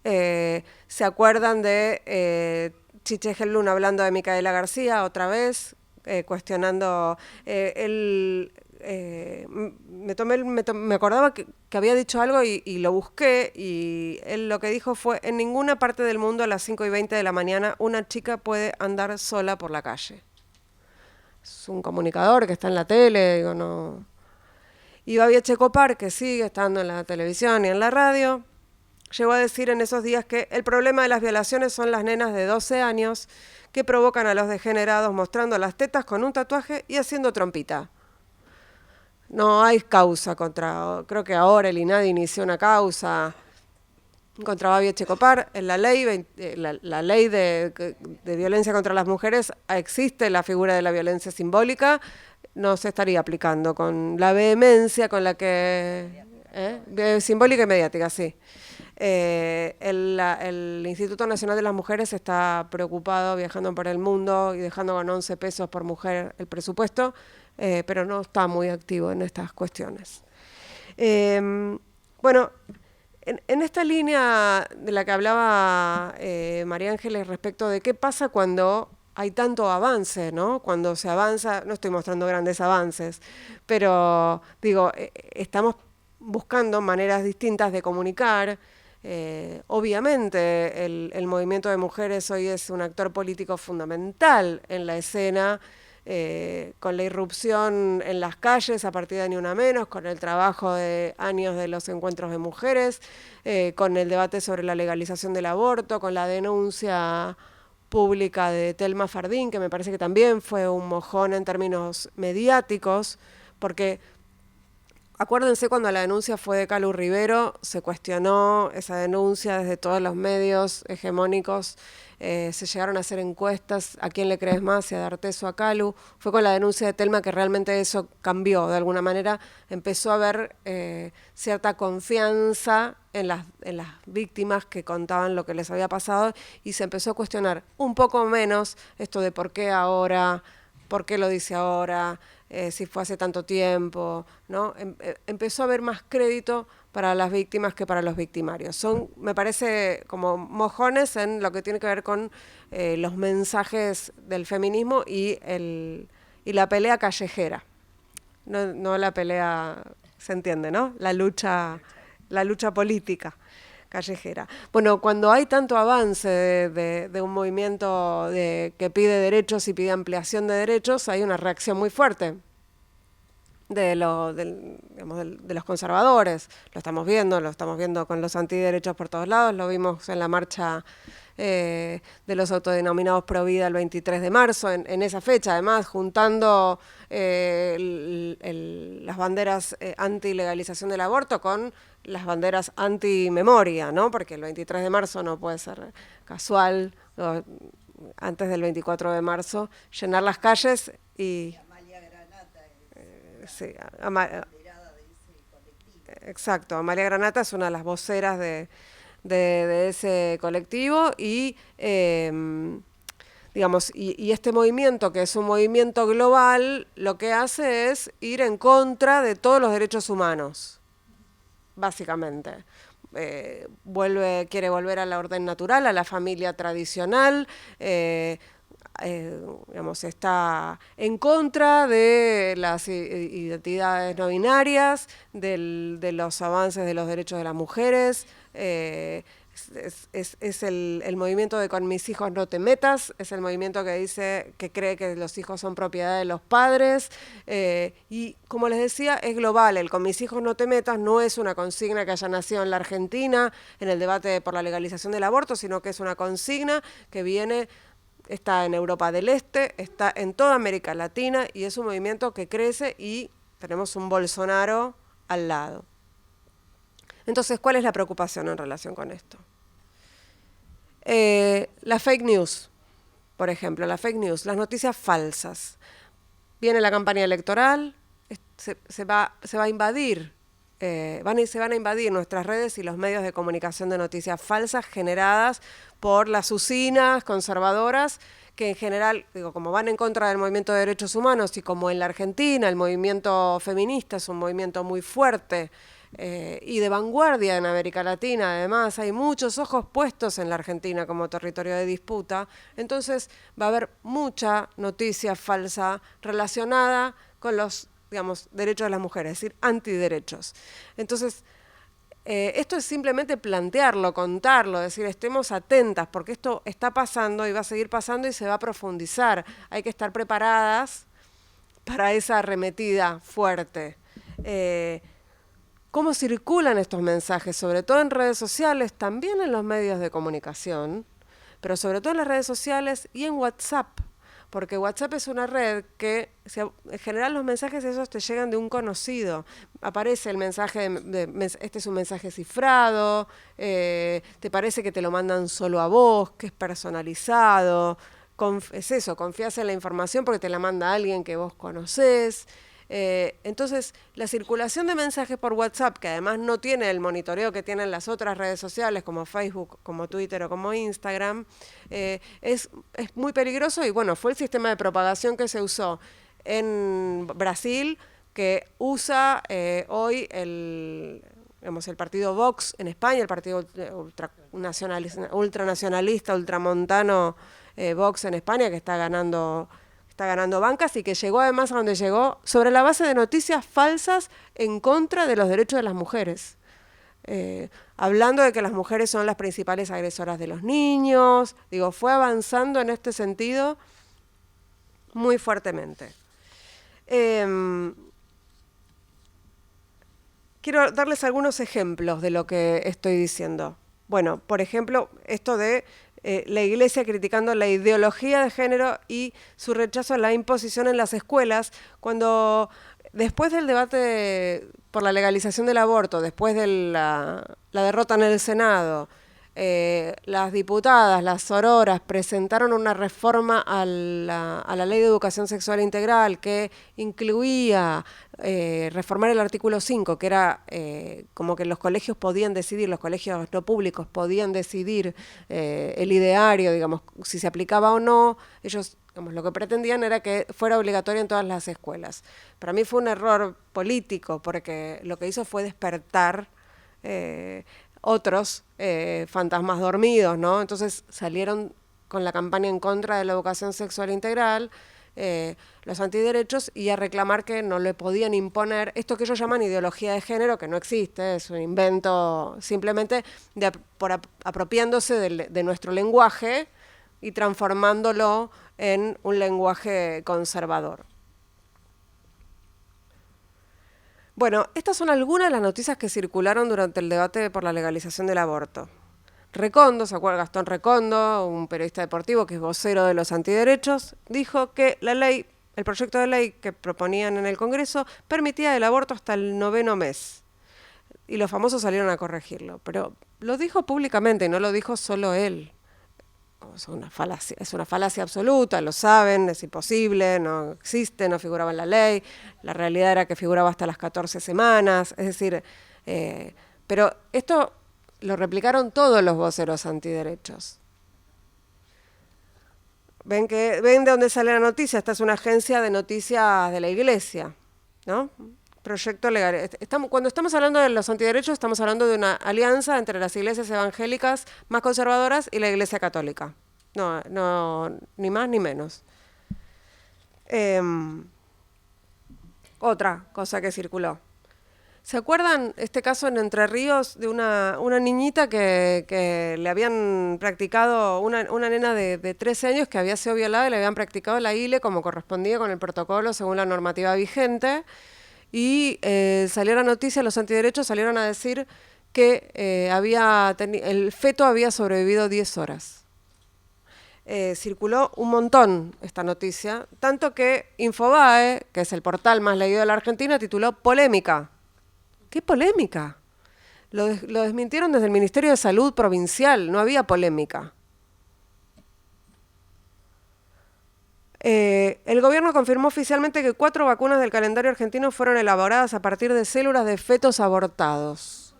¿Se acuerdan de Chiche Helun hablando de Micaela García otra vez? Cuestionando me acordaba que había dicho algo y lo busqué, y él lo que dijo fue: en ninguna parte del mundo a las 5:20 de la mañana una chica puede andar sola por la calle. Es un comunicador que está en la tele, digo, no. Y Babi Echecopar, que sigue estando en la televisión y en la radio, llegó a decir en esos días que el problema de las violaciones son las nenas de 12 años que provocan a los degenerados mostrando las tetas con un tatuaje y haciendo trompita. No hay causa creo que ahora el INADI inició una causa contra Babi Echecopar. En la ley, la ley de violencia contra las mujeres existe la figura de la violencia simbólica, no se estaría aplicando con la vehemencia con la que... simbólica y mediática, sí. El Instituto Nacional de las Mujeres está preocupado viajando por el mundo y dejando con 11 pesos por mujer el presupuesto, pero no está muy activo en estas cuestiones. Bueno, en esta línea de la que hablaba María Ángeles respecto de qué pasa cuando hay tanto avance, ¿no? Cuando se avanza, no estoy mostrando grandes avances, pero digo, estamos buscando maneras distintas de comunicar. Obviamente el movimiento de mujeres hoy es un actor político fundamental en la escena, con la irrupción en las calles a partir de Ni Una Menos, con el trabajo de años de los encuentros de mujeres, con el debate sobre la legalización del aborto, con la denuncia pública de Telma Fardín, que me parece que también fue un mojón en términos mediáticos, porque acuérdense cuando la denuncia fue de Calu Rivero, se cuestionó esa denuncia desde todos los medios hegemónicos, se llegaron a hacer encuestas, ¿a quién le crees más? Si a D'Artés o a Calu. Fue con la denuncia de Telma que realmente eso cambió, de alguna manera empezó a haber cierta confianza en las víctimas que contaban lo que les había pasado, y se empezó a cuestionar un poco menos esto de por qué ahora, por qué lo dice ahora, si fue hace tanto tiempo, ¿no? Empezó a haber más crédito para las víctimas que para los victimarios. Son, me parece, como mojones en lo que tiene que ver con los mensajes del feminismo y la pelea callejera. No la pelea, se entiende, ¿no? La lucha política callejera. Bueno, cuando hay tanto avance de un movimiento que pide derechos y pide ampliación de derechos, hay una reacción muy fuerte de los conservadores. Lo estamos viendo con los antiderechos por todos lados, lo vimos en la marcha de los autodenominados pro vida el 23 de marzo, en esa fecha, además, juntando las banderas anti-legalización del aborto con las banderas anti-memoria, ¿no? Porque el 23 de marzo no puede ser casual, antes del 24 de marzo, llenar las calles y... Sí, exacto, Amalia Granata es una de las voceras de ese colectivo y, digamos, y este movimiento, que es un movimiento global, lo que hace es ir en contra de todos los derechos humanos, básicamente. Quiere volver a la orden natural, a la familia tradicional, digamos, está en contra de las identidades no binarias, de los avances de los derechos de las mujeres, es el movimiento de Con mis hijos no te metas, es el movimiento que dice que cree que los hijos son propiedad de los padres, y como les decía, es global. El Con mis hijos no te metas no es una consigna que haya nacido en la Argentina en el debate por la legalización del aborto, sino que es una consigna que está en Europa del Este, está en toda América Latina y es un movimiento que crece y tenemos un Bolsonaro al lado. Entonces, ¿cuál es la preocupación en relación con esto? La fake news, por ejemplo, las noticias falsas. Viene la campaña electoral, se va a invadir, se van a invadir nuestras redes y los medios de comunicación de noticias falsas generadas por las usinas conservadoras, que en general, como van en contra del movimiento de derechos humanos y como en la Argentina el movimiento feminista es un movimiento muy fuerte y de vanguardia en América Latina, además hay muchos ojos puestos en la Argentina como territorio de disputa, entonces va a haber mucha noticia falsa relacionada con los, digamos, derechos de las mujeres, es decir, antiderechos. Entonces, esto es simplemente plantearlo, contarlo, decir, estemos atentas, porque esto está pasando y va a seguir pasando y se va a profundizar. Hay que estar preparadas para esa arremetida fuerte. ¿Cómo circulan estos mensajes? Sobre todo en redes sociales, también en los medios de comunicación, pero sobre todo en las redes sociales y en WhatsApp. Porque WhatsApp es una red que, en general, los mensajes esos te llegan de un conocido. Aparece el mensaje, este es un mensaje cifrado, te parece que te lo mandan solo a vos, que es personalizado. Es eso, confías en la información porque te la manda alguien que vos conocés. Entonces, la circulación de mensajes por WhatsApp, que además no tiene el monitoreo que tienen las otras redes sociales como Facebook, como Twitter o como Instagram, es muy peligroso y bueno, fue el sistema de propagación que se usó en Brasil, que usa hoy el partido Vox en España, el partido ultranacionalista, ultramontano Vox en España, que está ganando bancas y que llegó además a donde llegó sobre la base de noticias falsas en contra de los derechos de las mujeres. Hablando de que las mujeres son las principales agresoras de los niños, fue avanzando en este sentido muy fuertemente. Quiero darles algunos ejemplos de lo que estoy diciendo. Bueno, por ejemplo, esto de la Iglesia criticando la ideología de género y su rechazo a la imposición en las escuelas, cuando después del debate por la legalización del aborto, después de la derrota en el Senado, las diputadas, las sororas, presentaron una reforma a la Ley de Educación Sexual Integral que incluía reformar el artículo 5, que era como que los colegios podían decidir, los colegios no públicos podían decidir el ideario, digamos, si se aplicaba o no. Ellos Digamos, lo que pretendían era que fuera obligatorio en todas las escuelas. Para mí fue un error político, porque lo que hizo fue despertar otros fantasmas dormidos, ¿no? Entonces salieron con la campaña en contra de la educación sexual integral, los antiderechos, y a reclamar que no le podían imponer esto que ellos llaman ideología de género, que no existe, es un invento simplemente apropiándose de nuestro lenguaje y transformándolo en un lenguaje conservador. Bueno, estas son algunas de las noticias que circularon durante el debate por la legalización del aborto. Recondo, ¿se acuerda? Gastón Recondo, un periodista deportivo que es vocero de los antiderechos, dijo que la ley, el proyecto de ley que proponían en el Congreso, permitía el aborto hasta el 9º mes. Y los famosos salieron a corregirlo. Pero lo dijo públicamente, no lo dijo solo él. Es una falacia absoluta, lo saben, es imposible, no existe, no figuraba en la ley. La realidad era que figuraba hasta las 14 semanas. Es decir, pero esto lo replicaron todos los voceros antiderechos. ¿Ven de dónde sale la noticia? Esta es una agencia de noticias de la Iglesia, ¿no? Proyecto legal. Cuando estamos hablando de los antiderechos, estamos hablando de una alianza entre las iglesias evangélicas más conservadoras y la Iglesia católica. No, ni más ni menos. Otra cosa que circuló. ¿Se acuerdan este caso en Entre Ríos de una niñita que le habían practicado, una nena de 13 años que había sido violada y le habían practicado la ILE como correspondía con el protocolo según la normativa vigente? Y salió la noticia, los antiderechos salieron a decir que el feto había sobrevivido 10 horas. Circuló un montón esta noticia, tanto que Infobae, que es el portal más leído de la Argentina, tituló Polémica. ¿Qué polémica? Lo desmintieron desde el Ministerio de Salud provincial, no había polémica. El gobierno confirmó oficialmente que 4 vacunas del calendario argentino fueron elaboradas a partir de células de fetos abortados.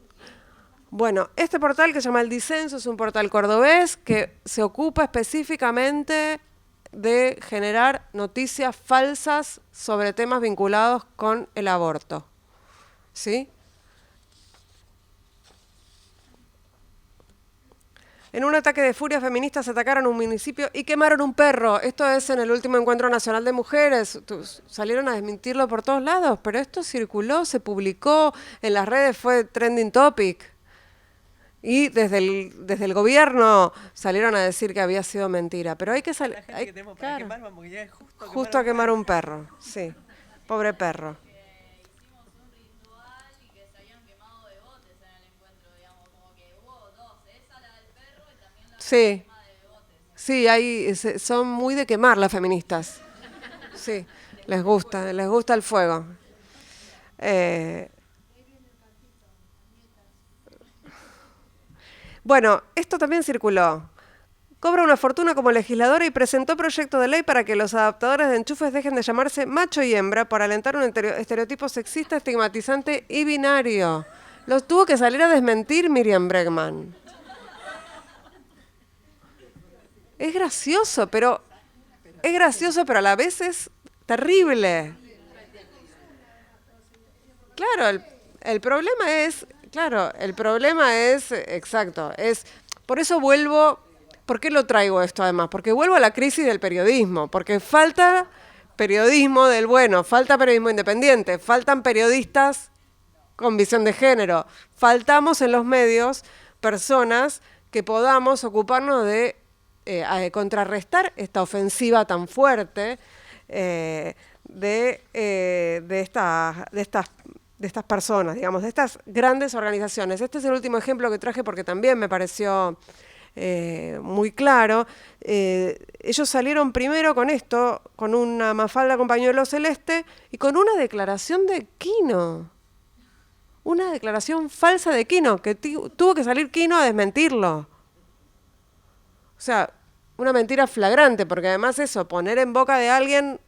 Bueno, este portal que se llama El Disenso es un portal cordobés que se ocupa específicamente de generar noticias falsas sobre temas vinculados con el aborto. ¿Sí? En un ataque de furia, feministas atacaron un municipio y quemaron un perro. Esto es en el último Encuentro Nacional de Mujeres. Salieron a desmentirlo por todos lados, pero esto circuló, se publicó, en las redes fue trending topic. Y desde el gobierno salieron a decir que había sido mentira. Pero hay que salir... Claro, justo a quemar un perro, sí. Pobre perro. Sí, sí, son muy de quemar las feministas. Sí, les gusta el fuego. Bueno, esto también circuló. Cobra una fortuna como legisladora y presentó proyecto de ley para que los adaptadores de enchufes dejen de llamarse macho y hembra por alentar un estereotipo sexista, estigmatizante y binario. Los tuvo que salir a desmentir Miriam Bregman. Es gracioso, pero a la vez es terrible. Claro, el problema es, exacto, por eso vuelvo, ¿por qué lo traigo esto además? Porque vuelvo a la crisis del periodismo, porque falta periodismo del bueno, falta periodismo independiente, faltan periodistas con visión de género, faltamos en los medios personas que podamos ocuparnos de contrarrestar esta ofensiva tan fuerte de estas personas, digamos, de estas grandes organizaciones. Este es el último ejemplo que traje porque también me pareció muy claro. Ellos salieron primero con esto, con una mafalda con pañuelo celeste y con una declaración de Quino. Una declaración falsa de Quino, que tuvo que salir Quino a desmentirlo. O sea, una mentira flagrante, porque además eso, poner en boca de alguien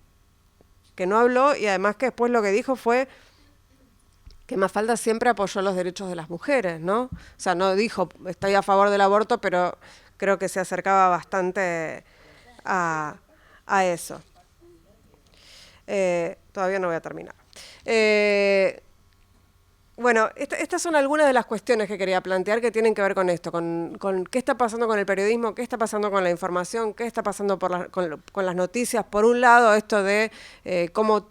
que no habló y además que después lo que dijo fue que Mafalda siempre apoyó los derechos de las mujeres, ¿no? O sea, no dijo, estoy a favor del aborto, pero creo que se acercaba bastante a a eso. Todavía no voy a terminar. Bueno, estas son algunas de las cuestiones que quería plantear que tienen que ver con esto, con qué está pasando con el periodismo, qué está pasando con la información, qué está pasando con las noticias. Por un lado, esto de cómo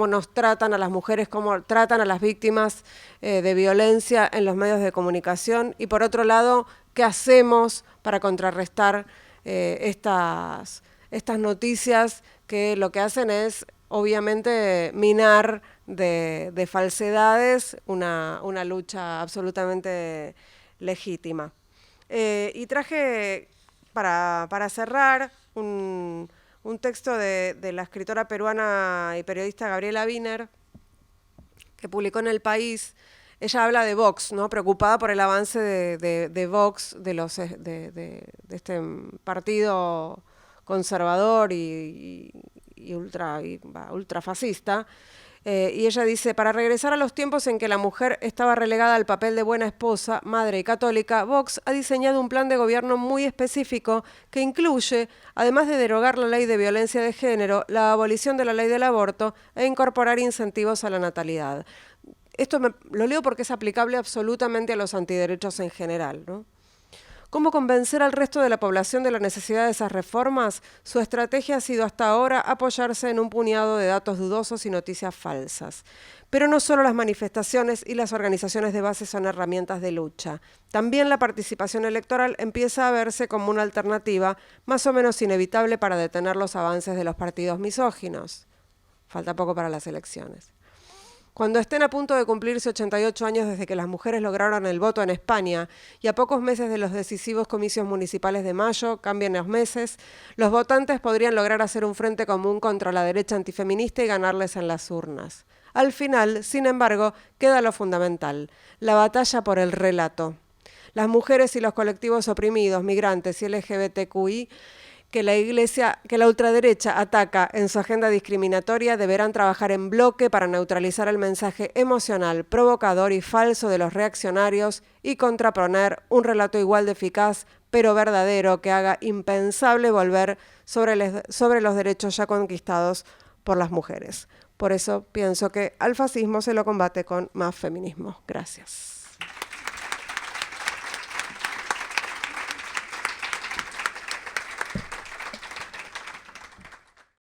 nos tratan a las mujeres, cómo tratan a las víctimas de violencia en los medios de comunicación. Y por otro lado, qué hacemos para contrarrestar estas noticias que lo que hacen es, obviamente, minar de falsedades una lucha absolutamente legítima. Y traje para cerrar un texto de la escritora peruana y periodista Gabriela Wiener, que publicó en El País. Ella habla de Vox, ¿no? Preocupada por el avance de Vox, de este partido conservador y ultrafascista. Y ella dice, para regresar a los tiempos en que la mujer estaba relegada al papel de buena esposa, madre y católica, Vox ha diseñado un plan de gobierno muy específico que incluye, además de derogar la ley de violencia de género, la abolición de la ley del aborto e incorporar incentivos a la natalidad. Esto lo leo porque es aplicable absolutamente a los antiderechos en general, ¿no? ¿Cómo convencer al resto de la población de la necesidad de esas reformas? Su estrategia ha sido hasta ahora apoyarse en un puñado de datos dudosos y noticias falsas. Pero no solo las manifestaciones y las organizaciones de base son herramientas de lucha. También la participación electoral empieza a verse como una alternativa más o menos inevitable para detener los avances de los partidos misóginos. Falta poco para las elecciones. Cuando estén a punto de cumplirse 88 años desde que las mujeres lograron el voto en España y a pocos meses de los decisivos comicios municipales de mayo, cambien los meses, los votantes podrían lograr hacer un frente común contra la derecha antifeminista y ganarles en las urnas. Al final, sin embargo, queda lo fundamental, la batalla por el relato. Las mujeres y los colectivos oprimidos, migrantes y LGBTQI, que la ultraderecha ataca en su agenda discriminatoria, deberán trabajar en bloque para neutralizar el mensaje emocional, provocador y falso de los reaccionarios y contraponer un relato igual de eficaz, pero verdadero, que haga impensable volver sobre los derechos ya conquistados por las mujeres. Por eso pienso que al fascismo se lo combate con más feminismo. Gracias.